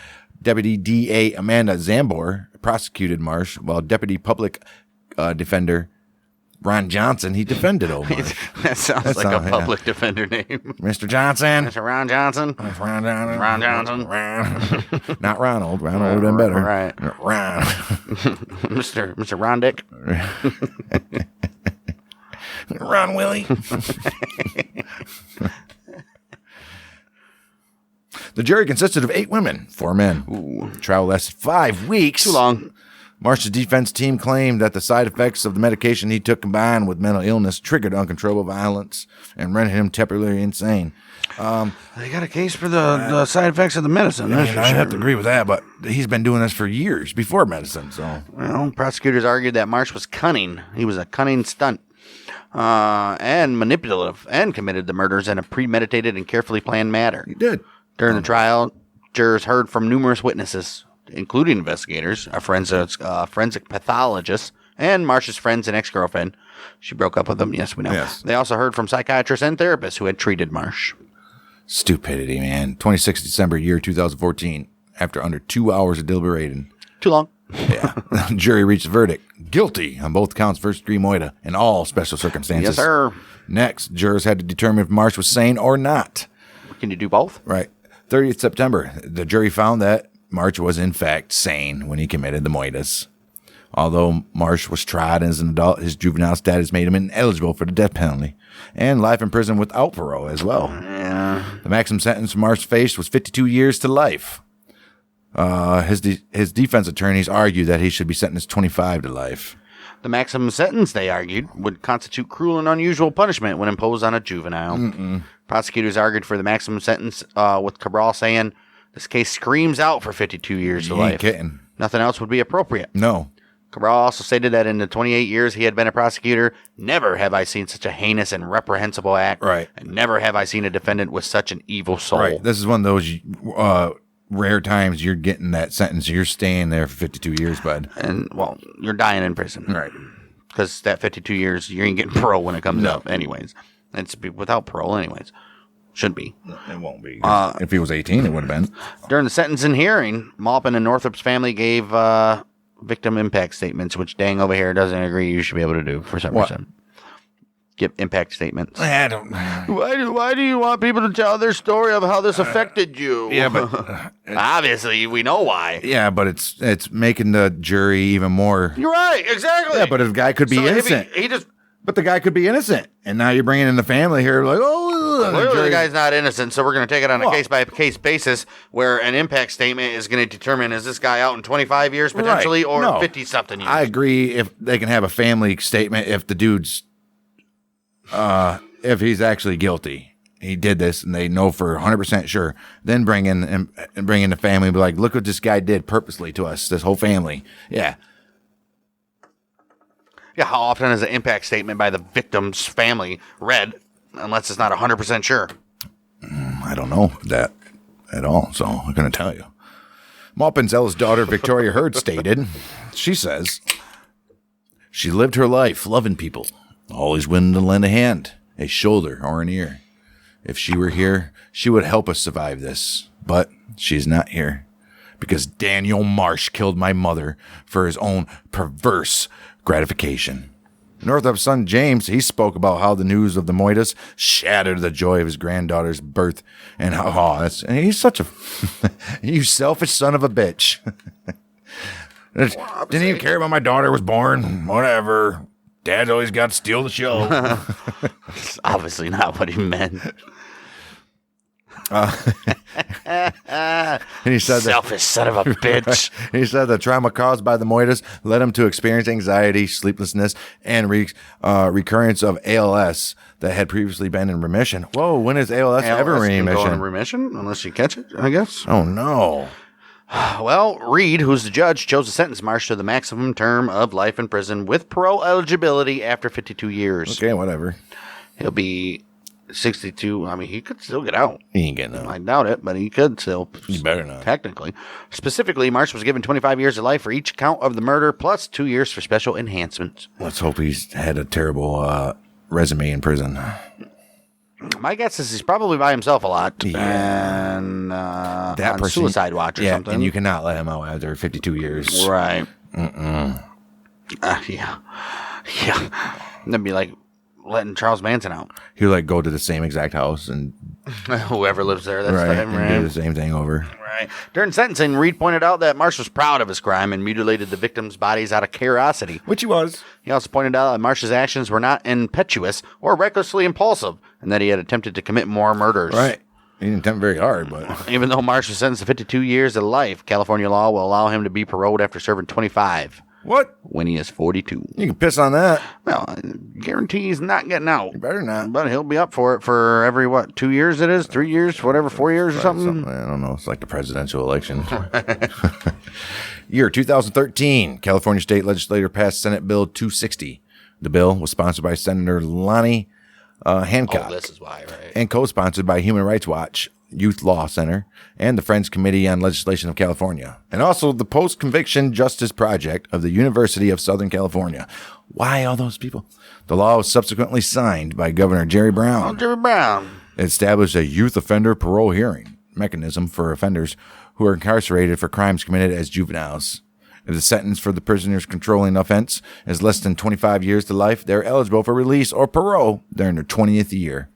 Deputy DA Amanda Zambor prosecuted Marsh, while Deputy Public Defender Ron Johnson, he defended old Marsh. That sounds like a public defender name. Mr. Johnson. Mr. Ron Johnson. Ron Johnson. Ron Johnson. Not Ronald. Ronald would have been better. Right. Ron. Mr. Ron Dick. Ron Willie. The jury consisted of 8 women, 4 men. Ooh. Trial lasted 5 weeks. Too long. Marsh's defense team claimed that the side effects of the medication he took combined with mental illness triggered uncontrollable violence and rendered him temporarily insane. They got a case for the side effects of the medicine. I have to agree with that, but he's been doing this for years before medicine. So, well, prosecutors argued that Marsh was cunning. He was a cunning stunt and manipulative, and committed the murders in a premeditated and carefully planned manner. he did. During the trial, jurors heard from numerous witnesses, including investigators, a forensic pathologist, and Marsh's friends and ex-girlfriend. She broke up with him. Yes, we know. Yes. They also heard from psychiatrists and therapists who had treated Marsh. Stupidity, man. 26 December, year 2014. After under 2 hours of deliberating. Too long. Yeah. The jury reached a verdict. Guilty on both counts, first-degree moida, in all special circumstances. Yes, sir. Next, jurors had to determine if Marsh was sane or not. Can you do both? Right. 30th September, the jury found that Marsh was in fact sane when he committed the moitas. Although Marsh was tried as an adult, his juvenile status made him ineligible for the death penalty and life in prison without parole as well. Yeah. The maximum sentence Marsh faced was 52 years to life. His defense attorneys argued that he should be sentenced 25 to life. The maximum sentence, they argued, would constitute cruel and unusual punishment when imposed on a juvenile. Prosecutors argued for the maximum sentence, with Cabral saying, this case screams out for 52 years to You ain't life. kidding. Nothing else would be appropriate. No. Cabral also stated that in the 28 years he had been a prosecutor, never have I seen such a heinous and reprehensible act. Right. And never have I seen a defendant with such an evil soul. Right. This is one of those rare times you're getting that sentence. You're staying there for 52 years, bud. And, well, you're dying in prison. Right. Because that 52 years, you ain't getting parole when it comes up anyways. It's without parole anyways. Should be. It won't be. If he was 18, it would have been. During the sentencing hearing, Maupin and Northrup's family gave victim impact statements, which Dang over here doesn't agree you should be able to do for some reason. Give impact statements. I don't. Why do you want people to tell their story of how this affected you? Yeah, but obviously we know why. Yeah, but it's making the jury even more. You're right, exactly. Yeah, but the guy could be innocent. He just. But the guy could be innocent, and now you're bringing in the family here, like, Clearly the guy's not innocent, so we're going to take it on a case-by-case basis where an impact statement is going to determine is this guy out in 25 years potentially or 50-something years. I agree if they can have a family statement if the dude's, if he's actually guilty. He did this, and they know for 100% sure. Then bring in the family and be like, look what this guy did purposely to us, this whole family. Yeah. Yeah, how often is an impact statement by the victim's family read, unless it's not 100% sure? I don't know that at all, so I'm going to tell you. Maupin's eldest daughter, Victoria Hurd, stated, she says, she lived her life loving people, always willing to lend a hand, a shoulder, or an ear. If she were here, she would help us survive this, but she's not here because Daniel Marsh killed my mother for his own perverse gratification. Northrup's son James, he spoke about how the news of the moitas shattered the joy of his granddaughter's birth, and how and he's such a you selfish son of a bitch. Didn't even care about my daughter was born. Whatever. Dad's always got to steal the show. It's obviously not what he meant. And he said Selfish son of a bitch. He said the trauma caused by the moitas led him to experience anxiety, sleeplessness, and recurrence of ALS that had previously been in remission. Whoa, when is ALS ever in Go in remission? remission unless you catch it, I guess. Oh, no. Well, Reed, who's the judge, chose to sentence Marsh to the maximum term of life in prison with parole eligibility after 52 years. Okay, whatever. He'll be 62. I mean, he could still get out. He ain't getting out. I doubt it, but he could still. You better not. Technically. Specifically, Marsh was given 25 years of life for each count of the murder, plus 2 years for special enhancements. Let's hope he's had a terrible resume in prison. My guess is he's probably by himself a lot. Yeah. And That on person, suicide watch or something. And you cannot let him out after 52 years. Right. Yeah. That'd be like letting Charles Manson out. He'll like go to the same exact house and Whoever lives there, that's them, and right? do the same thing over. Right. During sentencing, Reed pointed out that Marsh was proud of his crime and mutilated the victims' bodies out of curiosity. Which he was. He also pointed out that Marsh's actions were not impetuous or recklessly impulsive, and that he had attempted to commit more murders. Right. He didn't attempt very hard, but Even though Marsh was sentenced to 52 years of life, California law will allow him to be paroled after serving 25 what? when he is 42. You can piss on that. Well, guarantee he's not getting out. You better not. But he'll be up for it for every, 2 years it is? 3 years? Whatever, 4 years or something? I don't know. It's like the presidential election. Year 2013, California State Legislature passed Senate Bill 260. The bill was sponsored by Senator Lonnie Hancock. Oh, this is why, right? And co-sponsored by Human Rights Watch, Youth Law Center, and the Friends Committee on Legislation of California, and also the Post-Conviction Justice Project of the University of Southern California. Why all those people? The law was subsequently signed by Governor Jerry Brown. Oh, Jerry Brown. It established a youth offender parole hearing mechanism for offenders who are incarcerated for crimes committed as juveniles. If the sentence for the prisoner's controlling offense is less than 25 years to life, they're eligible for release or parole during their 20th year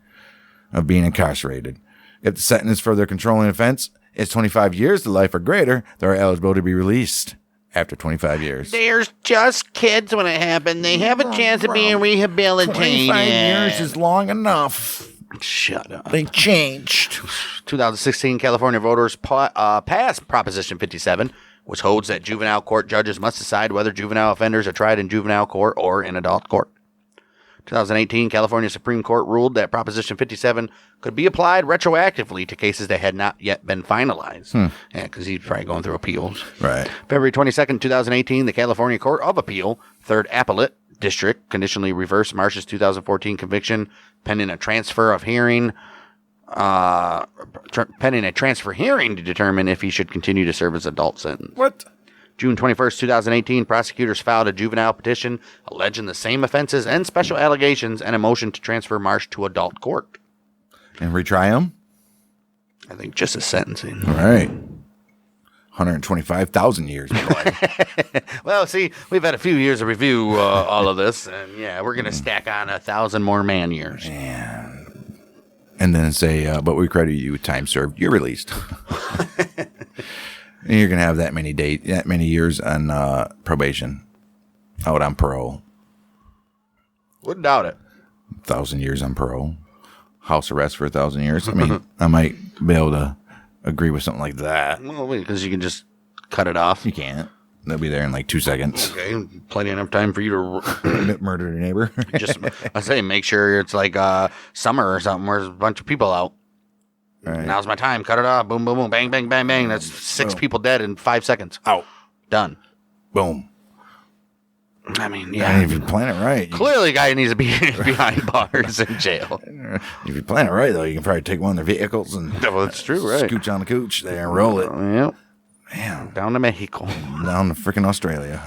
of being incarcerated. If the sentence for their controlling offense is 25 years to life or greater, they're eligible to be released after 25 years. There's just kids when it happened. They have a chance of being rehabilitated. 25 years is long enough. Shut up. They changed. 2016 California voters passed Proposition 57, which holds that juvenile court judges must decide whether juvenile offenders are tried in juvenile court or in adult court. 2018 California Supreme Court ruled that Proposition 57 could be applied retroactively to cases that had not yet been finalized. Yeah, because he's probably going through appeals. Right. February 22nd, 2018, the California Court of Appeal, 3rd Appellate District, conditionally reversed Marsh's 2014 conviction pending a transfer hearing to determine if he should continue to serve his adult sentence. What? June 21st, 2018, prosecutors filed a juvenile petition alleging the same offenses and special allegations and a motion to transfer Marsh to adult court. And retry him? I think just as sentencing. All right. 125,000 years. Well, see, we've had a few years to review all of this, and yeah, we're going to stack on 1,000 more man years. And then say, but we credit you with time served. You're released. And you're going to have that many years on probation, out on parole. Wouldn't doubt it. 1,000 years on parole. House arrest for 1,000 years. I mean, I might be able to agree with something like that. Well, because you can just cut it off. You can't. They'll be there in like 2 seconds. Okay, plenty enough time for you to Murder your neighbor. just, I say, make sure it's like summer or something where there's a bunch of people out. Right. Now's my time. Cut it off. Boom, boom, boom. Bang, bang, bang, bang. That's 6 people dead in 5 seconds. Out. Done. Boom. I mean, And yeah. if you plan it right. Clearly, a guy needs to be behind bars in jail. If you plan it right, though, you can probably take one of their vehicles and Well, that's true, right? scooch on the cooch there and roll it. Yep. Man, Down to Mexico. down to freaking Australia.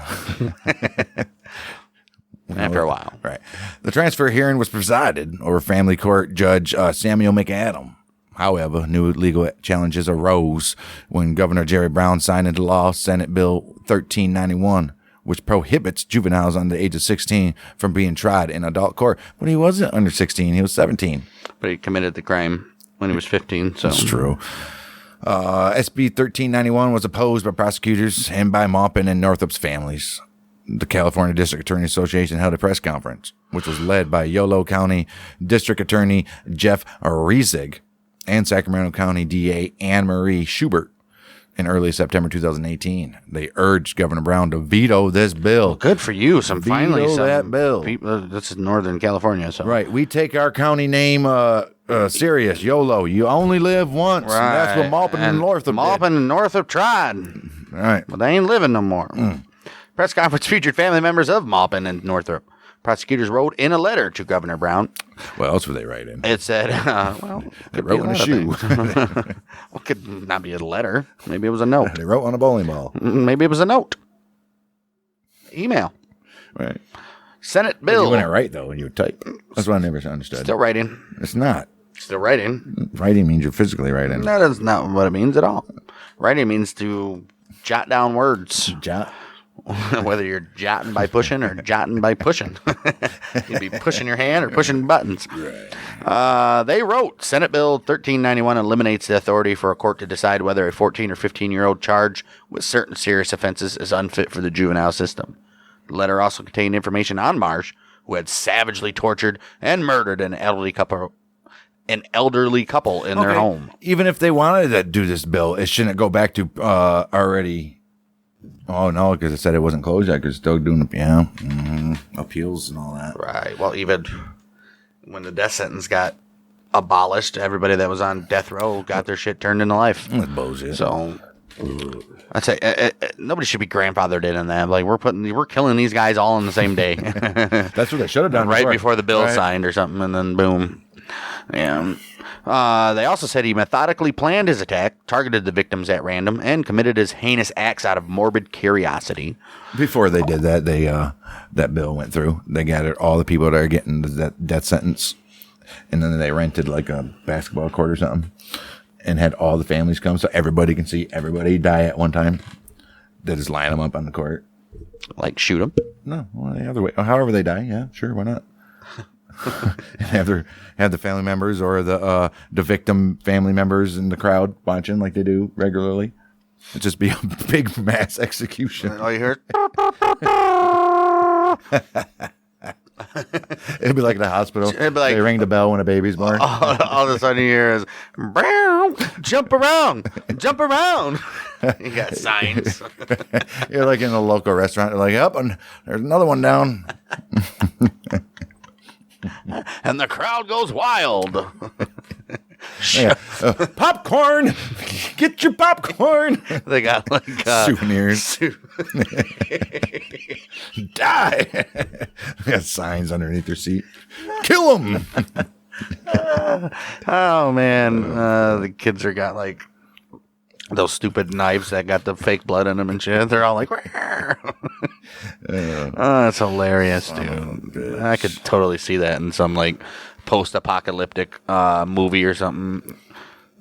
After a while. Right. The transfer hearing was presided over family court judge Samuel McAdam. However, new legal challenges arose when Governor Jerry Brown signed into law Senate Bill 1391, which prohibits juveniles under the age of 16 from being tried in adult court. But he wasn't under 16. He was 17. But he committed the crime when he was 15. So That's true. SB 1391 was opposed by prosecutors and by Maupin and Northrup's families. The California District Attorney Association held a press conference, which was led by Yolo County District Attorney Jeff Riesig and Sacramento County DA Anne Marie Schubert in early September 2018. They urged Governor Brown to veto this bill. Good for you. Veto that bill. This is Northern California. So. Right. We take our county name serious. YOLO. You only live once. Right. And that's what Maupin and Northrup Maupin and Northrup tried. Right. But they ain't living no more. Press conference featured family members of Maupin and Northrup. Prosecutors wrote in a letter to Governor Brown. What else would they write in? It said, they wrote in a shoe. Well, could not be a letter. Maybe it was a note. They wrote on a bowling ball. Maybe it was a note. Email. Right. Senate bill. You wouldn't write, though, when you would type. That's what I never understood. Still writing. It's not. Still writing. Writing means you're physically writing. That is not what it means at all. Writing means to jot down words. Jot. Whether you're jotting by pushing or jotting by pushing. You'd be pushing your hand or pushing buttons. Right. They wrote, Senate Bill 1391 eliminates the authority for a court to decide whether a 14 or 15-year-old charged with certain serious offenses is unfit for the juvenile system. The letter also contained information on Marsh, who had savagely tortured and murdered an elderly couple in their home. Even if they wanted to do this bill, it shouldn't go back to already... Oh, no, because it said it wasn't closed yet, because still doing appeals and all that. Right. Well, even when the death sentence got abolished, everybody that was on death row got their shit turned into life. That's bullshit. So, I'd say nobody should be grandfathered in that. Like, we're killing these guys all in the same day. That's what they should have done. Right before the bill signed or something, and then boom. Yeah. They also said he methodically planned his attack, targeted the victims at random, and committed his heinous acts out of morbid curiosity. Before they did that, that bill went through. They gathered all the people that are getting that death sentence, and then they rented like a basketball court or something, and had all the families come so everybody can see everybody die at one time. They just line them up on the court. Like shoot them? No, well, the other way. However they die, yeah, sure, why not? And have the family members or the victim family members in the crowd watching like they do regularly. It'd just be a big mass execution. Oh, you heard? It'd be like in a hospital. It'd be like, they ring the bell when a baby's born. All of a sudden you hear is, "Brown, jump around, jump around." You got signs. You're like in a local restaurant. They're like, "Yep, and there's another one down." And the crowd goes wild. Yeah. Popcorn! Get your popcorn! They got like souvenirs. Die! They got signs underneath their seat. Kill them! Oh, man. The kids are got like those stupid knives that got the fake blood in them and shit. They're all like, that's hilarious, dude. I could totally see that in some like post-apocalyptic movie or something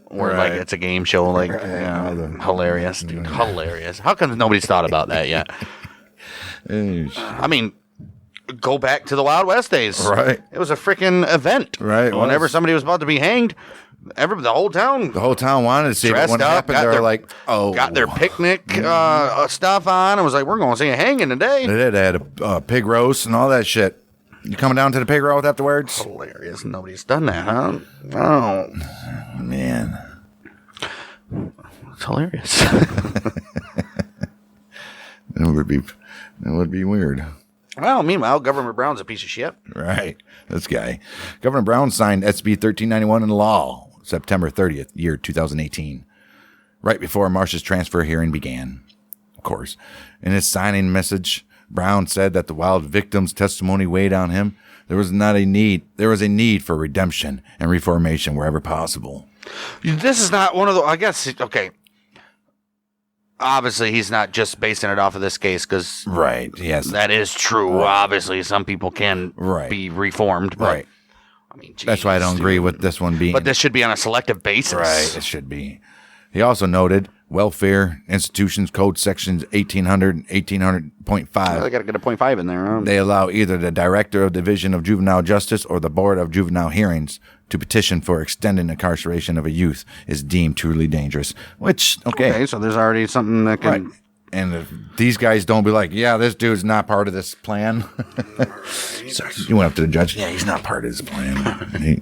where like it's a game show. Like, hilarious, dude. Hilarious. How come nobody's thought about that yet? I mean, go back to the Wild West days. Right. It was a freaking event. Right. Whenever somebody was about to be hanged, the whole town wanted to see it. But when it happened, they were like, got their picnic stuff on and was like, we're going to see a hanging today. They did. They had a pig roast and all that shit. You coming down to the pig roast afterwards? Hilarious. Nobody's done that, huh? Oh, man. It's hilarious. It would be weird. Well, meanwhile, Governor Brown's a piece of shit. Right. This guy. Governor Brown signed SB 1391 into law September 30th, year 2018, right before Marsh's transfer hearing began. Of course. In his signing message, Brown said that the wild victim's testimony weighed on him. There was a need for redemption and reformation wherever possible. This is not one of the, I guess, okay. Obviously, he's not just basing it off of this case because yes, that is true. Right. Obviously, some people can be reformed. But, I mean, geez, that's why I don't agree with this one being. But this should be on a selective basis. Right, it should be. He also noted Welfare Institutions Code Sections 1800 and 1800.5. Well, they got to get a 0.5 in there. Huh? They allow either the Director of Division of Juvenile Justice or the Board of Juvenile Hearings to petition for extended incarceration of a youth is deemed truly dangerous. Which, okay, so there's already something that can... right. And if these guys don't be like, yeah, this dude's not part of this plan. Sorry, you went up to the judge. Yeah, he's not part of this plan.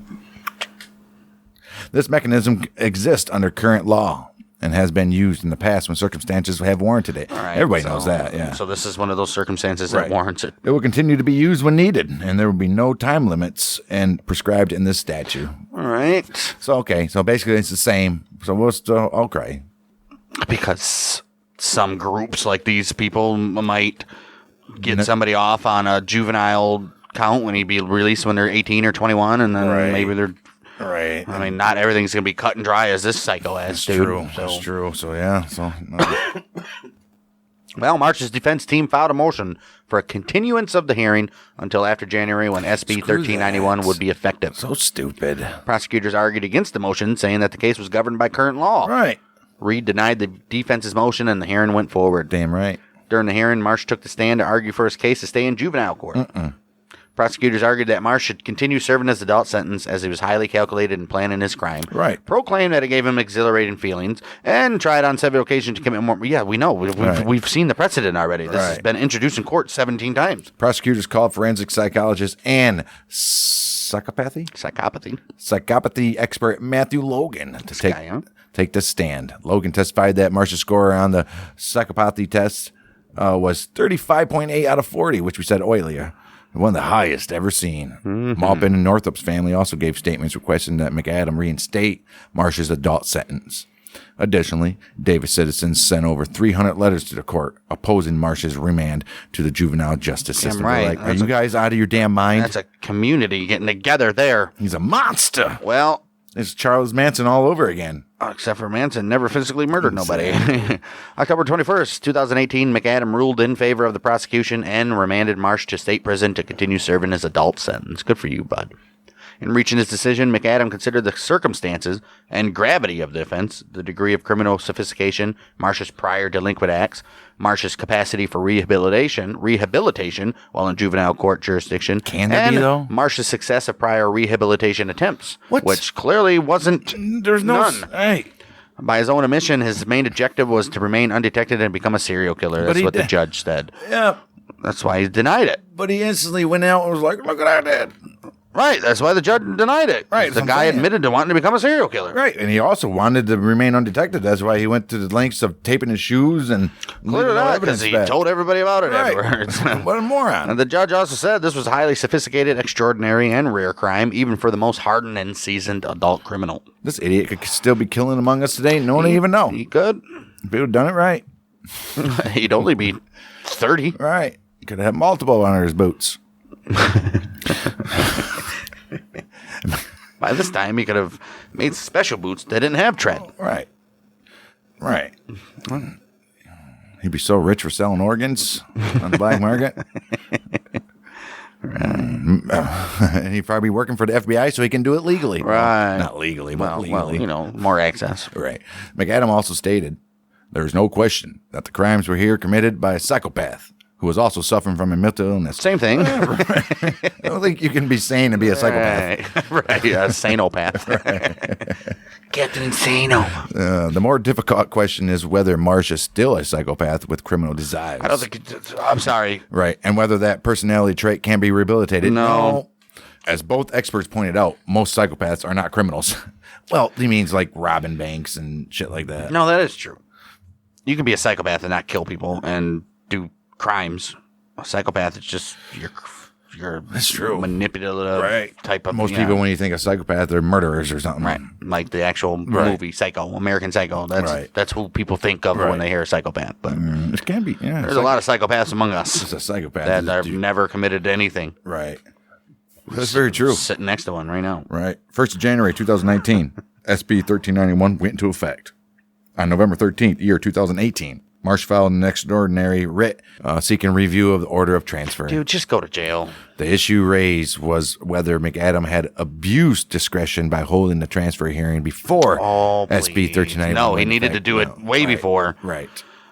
This mechanism exists under current law and has been used in the past when circumstances have warranted it. Right, Everybody knows that, yeah. So this is one of those circumstances that warrants it. It will continue to be used when needed, and there will be no time limits and prescribed in this statute. All right. So, okay, so basically it's the same. So what's okay. Because some groups like these people might get somebody off on a juvenile count when he'd be released when they're 18 or 21, and then maybe they're... Right. I mean, not everything's going to be cut and dry as this psycho ass dude. True. That's true. So, yeah. So, Well, Marsh's defense team filed a motion for a continuance of the hearing until after January when SB 1391 would be effective. So stupid. Prosecutors argued against the motion, saying that the case was governed by current law. Right. Reed denied the defense's motion, and the hearing went forward. Damn right. During the hearing, Marsh took the stand to argue for his case to stay in juvenile court. Prosecutors argued that Marsh should continue serving his adult sentence as he was highly calculated in planning his crime. Right. Proclaimed that it gave him exhilarating feelings and tried on several occasions to commit more. Yeah, we know. We've seen the precedent already. This has been introduced in court 17 times. Prosecutors called forensic psychologist and psychopathy expert Matthew Logan to take the stand. Logan testified that Marsh's score on the psychopathy test was 35.8 out of 40, which we said earlier. One of the highest ever seen. Maupin and Northrup's family also gave statements requesting that McAdam reinstate Marsh's adult sentence. Additionally, Davis citizens sent over 300 letters to the court opposing Marsh's remand to the juvenile justice system. Right. Like, are you guys out of your damn mind? That's a community getting together there. He's a monster. Well, it's Charles Manson all over again. Except for Manson never physically murdered nobody. October 21st, 2018, McAdam ruled in favor of the prosecution and remanded Marsh to state prison to continue serving his adult sentence. Good for you, bud. In reaching his decision, McAdam considered the circumstances and gravity of the offense, the degree of criminal sophistication, Marsh's prior delinquent acts, Marsh's capacity for rehabilitation while in juvenile court jurisdiction, Can there be, though? Marsh's success of prior rehabilitation attempts, which clearly wasn't. There's none. Hey. By his own admission, his main objective was to remain undetected and become a serial killer. That's what the judge said. Yeah. That's why he denied it. But he instantly went out and was like, look at that. Right, that's why the judge denied it. Right, the guy admitted to wanting to become a serial killer. Right, and he also wanted to remain undetected. That's why he went to the lengths of taping his shoes and clear that because he told everybody about it afterwards. What a moron. And the judge also said this was a highly sophisticated, extraordinary, and rare crime, even for the most hardened and seasoned adult criminal. This idiot could still be killing among us today. No one even know. He could. If he would have done it right. He'd only be 30. Right. He could have multiple under his boots. By this time, he could have made special boots that didn't have tread. Right. He'd be so rich for selling organs on the black market. And he'd probably be working for the FBI so he can do it legally. Right. Not legally, but legally. Well, more access. Right. McAdam also stated, there is no question that the crimes were here committed by a psychopath who was also suffering from a mental illness. Same thing. I don't think you can be sane and be a psychopath. Right, a sanopath. Captain Sano. The more difficult question is whether Marsh is still a psychopath with criminal desires. I don't think. I'm sorry. Right, and whether that personality trait can be rehabilitated. No. As both experts pointed out, most psychopaths are not criminals. Well, he means like robbing banks and shit like that. No, that is true. You can be a psychopath and not kill people and do crimes. A psychopath is just you're That's true. Manipulative type of. Most people, when you think of psychopath, they're murderers or something. Right, like the actual movie Psycho, American Psycho. That's who people think of when they hear psychopath. But it can be. Yeah, there's a lot of psychopaths among us. It's a psychopath that have never committed anything. Right. That's very true. Sitting next to one right now. Right. 1st of January 2019, SB 1391 went into effect. On November 13th, year 2018, Marsh filed an extraordinary writ seeking review of the order of transfer. Dude, just go to jail. The issue raised was whether McAdam had abused discretion by holding the transfer hearing before SB 1391. No, he needed to do it way before. Right.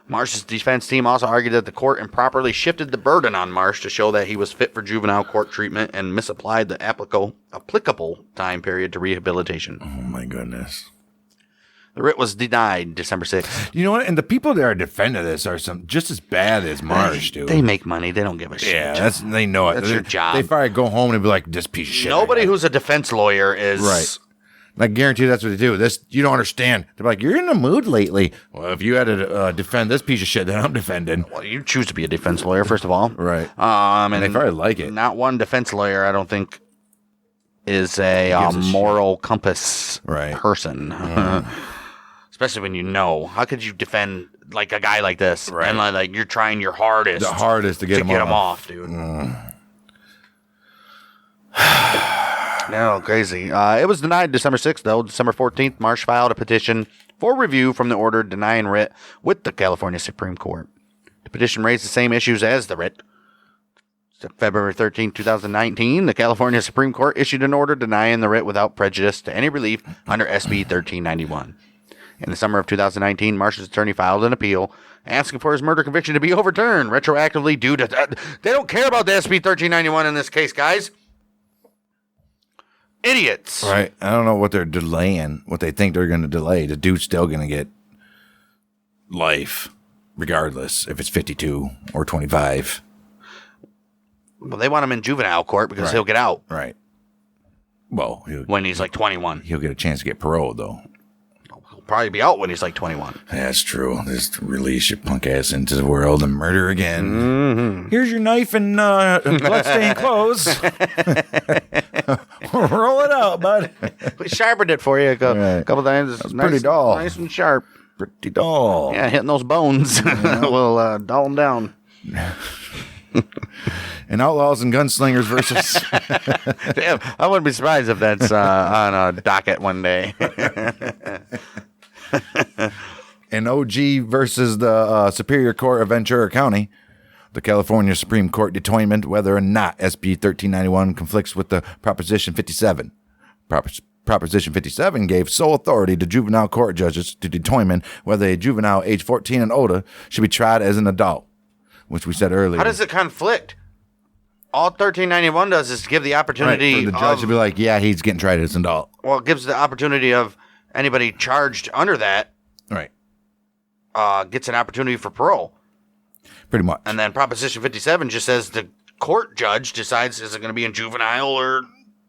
Marsh's defense team also argued that the court improperly shifted the burden on Marsh to show that he was fit for juvenile court treatment and misapplied the applicable time period to rehabilitation. Oh, my goodness. The writ was denied December 6th. You know what? And the people that are defending this are just as bad as Marsh, dude. They make money. They don't give a shit. Yeah, they know it. That's their job. They probably go home and be like, this piece of shit. Nobody who's a defense lawyer is... Right. I guarantee that's what they do. This you don't understand. They're like, you're in the mood lately. Well, if you had to defend this piece of shit that I'm defending. Well, you choose to be a defense lawyer, first of all. Right. And they probably like it. Not one defense lawyer, I don't think, is a moral compass person. Especially when you know. How could you defend like a guy like this? Right. And like you're trying your hardest. The hardest to get him off, dude. No, crazy. It was denied December 6th, though. December 14th, Marsh filed a petition for review from the order denying writ with the California Supreme Court. The petition raised the same issues as the writ. February 13, 2019, the California Supreme Court issued an order denying the writ without prejudice to any relief under SB 1391. In the summer of 2019, Marsh's attorney filed an appeal asking for his murder conviction to be overturned retroactively due to... They don't care about the SB 1391 in this case, guys. Idiots. Right. I don't know what they're delaying, what they think they're going to delay. The dude's still going to get life, regardless if it's 52 or 25. Well, they want him in juvenile court because he'll get out. Right. Well, when he's like 21. He'll get a chance to get paroled, though. He'll probably be out when he's like 21. That's true. Just release your punk ass into the world and murder again. Mm-hmm. Here's your knife and bloodstained clothes. Roll it out, bud. We sharpened it for you a couple times. It's pretty dull. Nice and sharp. Pretty dull. Yeah, hitting those bones. We'll dull them down. And Outlaws and Gunslingers versus... Damn, I wouldn't be surprised if that's on a docket one day. And OG versus the Superior Court of Ventura County. The California Supreme Court determined whether or not SB 1391 conflicts with the Proposition 57. Proposition 57 gave sole authority to juvenile court judges to determine whether a juvenile age 14 and older should be tried as an adult, which we said earlier. How does it conflict? All 1391 does is give the opportunity for the judge to be like, yeah, he's getting tried as an adult. Well, it gives the opportunity of anybody charged under that right gets an opportunity for parole. Pretty much. And then Proposition 57 just says the court judge decides is it going to be in juvenile or...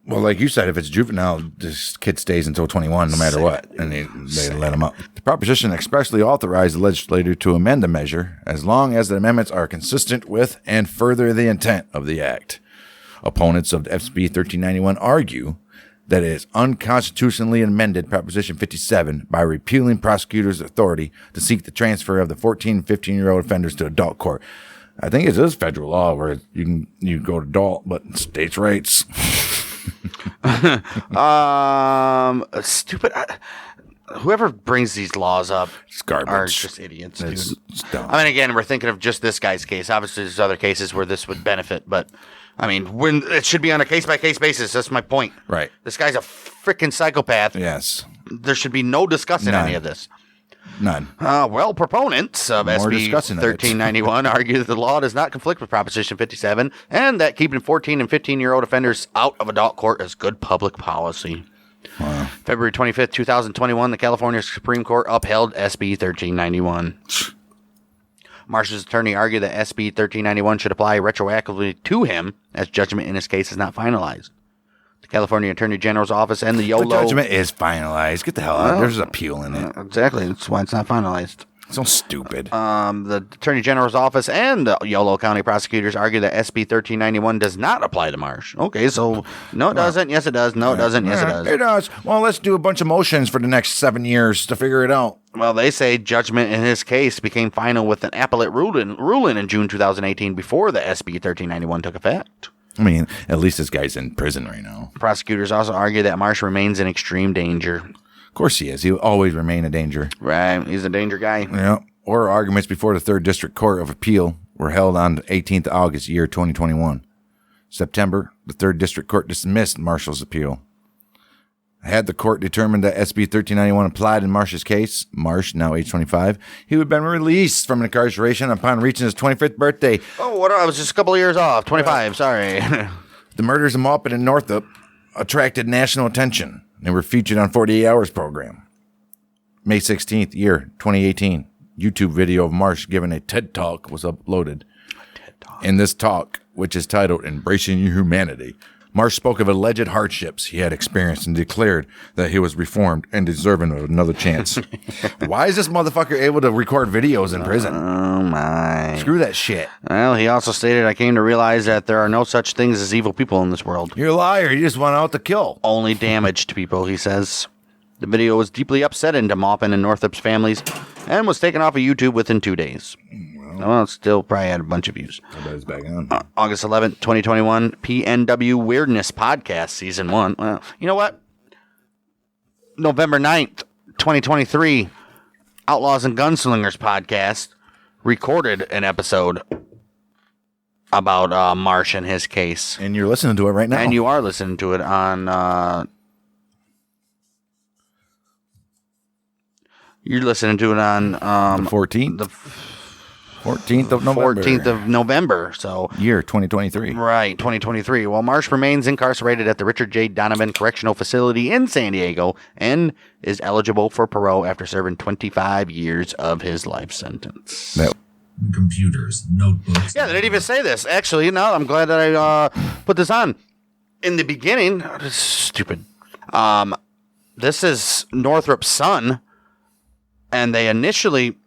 Well, like you said, if it's juvenile, this kid stays until 21 no matter what, and they let him up. The proposition expressly authorized the legislature to amend the measure as long as the amendments are consistent with and further the intent of the act. Opponents of SB 1391 argue that it is unconstitutionally amended Proposition 57 by repealing prosecutors' authority to seek the transfer of the 14 and 15-year-old offenders to adult court. I think it is federal law where you go to adult, but states' rights. Stupid. Whoever brings these laws up are just idiots, dude. It's dumb. I mean, again, we're thinking of just this guy's case. Obviously, there's other cases where this would benefit, but I mean, when it should be on a case-by-case basis. That's my point. Right. This guy's a freaking psychopath. Yes. There should be no discussing any of this. None. Well, proponents of SB 1391 argue that the law does not conflict with Proposition 57 and that keeping 14 and 15-year-old offenders out of adult court is good public policy. Wow. February 25th, 2021, the California Supreme Court upheld SB 1391. Marsh's attorney argued that SB 1391 should apply retroactively to him as judgment in his case is not finalized. The California Attorney General's office and the YOLO... The judgment is finalized. Get the hell out. There's an appeal in it. Exactly. That's why it's not finalized. So stupid. The Attorney General's office and the YOLO County prosecutors argue that SB 1391 does not apply to Marsh. Okay, so no, it doesn't. Yes, it does. No, it doesn't. Yes, it does. It does. Well, let's do a bunch of motions for the next 7 years to figure it out. Well, they say judgment in his case became final with an appellate ruling in June 2018 before the SB 1391 took effect. I mean, at least this guy's in prison right now. Prosecutors also argue that Marsh remains in extreme danger. Of course he is. He will always remain a danger. Right. He's a danger guy. Yeah. Oral arguments before the 3rd District Court of Appeal were held on the 18th of August, year 2021. September, the 3rd District Court dismissed Marshall's appeal. Had the court determined that SB 1391 applied in Marsh's case, Marsh, now age 25, he would have been released from incarceration upon reaching his 25th birthday. Oh, what? I was just a couple of years off. 25, sorry. The murders of Maupin and Northrup attracted national attention and were featured on 48 Hours program. May 16th, year 2018, YouTube video of Marsh giving a TED Talk was uploaded. In this talk, which is titled Embracing Humanity, Marsh spoke of alleged hardships he had experienced and declared that he was reformed and deserving of another chance. Why is this motherfucker able to record videos in prison? Oh, my. Screw that shit. Well, he also stated, I came to realize that there are no such things as evil people in this world. You're a liar. You just went out to kill. Only damaged people, he says. The video was deeply upsetting to Maupin and Northrup's families and was taken off of YouTube within 2 days. Well, it still probably had a bunch of views. I bet it's back on. August 11th, 2021, PNW Weirdness Podcast, Season 1. Well, you know what? November 9th, 2023, Outlaws and Gunslingers Podcast recorded an episode about Marsh and his case. And you're listening to it right now. And you are listening to it on... You're listening to it on... the 14th? The 14th of November. 14th of November, so... Year 2023. Right, 2023. Well, Marsh remains incarcerated at the Richard J. Donovan Correctional Facility in San Diego and is eligible for parole after serving 25 years of his life sentence. No. Computers, notebooks. Yeah, they didn't even say this. Actually, no, I'm glad that I put this on. In the beginning... Oh, this is stupid. This is Northrup's son, and they initially...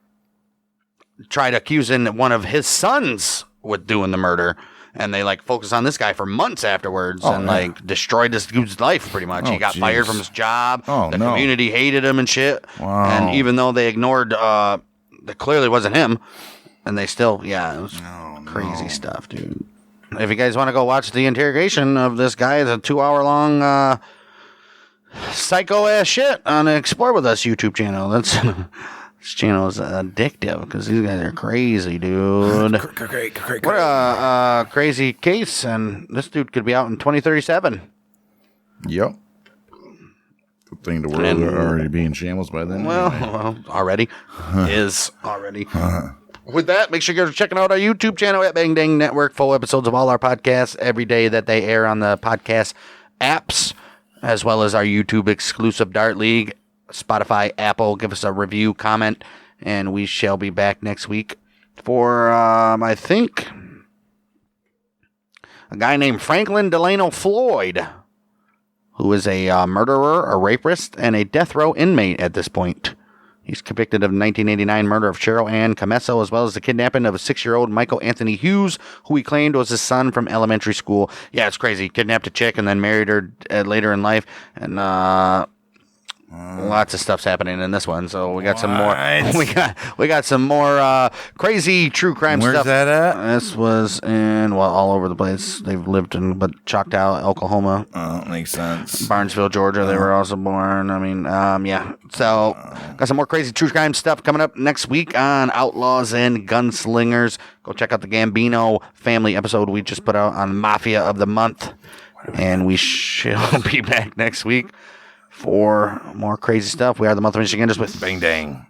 tried accusing one of his sons with doing the murder, and they focused on this guy for months afterwards and destroyed this dude's life pretty much. He got fired from his job. The community hated him and shit. Wow. And even though they ignored that clearly wasn't him, and they still it was crazy stuff, dude. If you guys want to go watch the interrogation of this guy, it's a 2-hour-long psycho ass shit on the Explore With Us YouTube channel. That's this channel is addictive because these guys are crazy, dude. What a crazy case, and this dude could be out in 2037. Yep. Good thing the world will already be in shambles by then. Well, already. Is already. With that, make sure you're checking out our YouTube channel at Bang Dang Network. Full episodes of all our podcasts every day that they air on the podcast apps, as well as our YouTube exclusive Dart League. Spotify, Apple, give us a review, comment, and we shall be back next week for, I think, a guy named Franklin Delano Floyd, who is a murderer, a rapist, and a death row inmate at this point. He's convicted of 1989 murder of Cheryl Ann Camesso, as well as the kidnapping of a 6-year-old Michael Anthony Hughes, who he claimed was his son from elementary school. Yeah, it's crazy. He kidnapped a chick and then married her later in life, and lots of stuff's happening in this one, so we got some more. We got some more crazy true crime stuff. Where's that at? This was in all over the place. They've lived in Choctaw, Oklahoma. Oh, makes sense. Barnesville, Georgia. They were also born. I mean, yeah. So got some more crazy true crime stuff coming up next week on Outlaws and Gunslingers. Go check out the Gambino family episode we just put out on Mafia of the Month, and we shall be back next week for more crazy stuff. We are the Month of Michiganders with Bang Dang.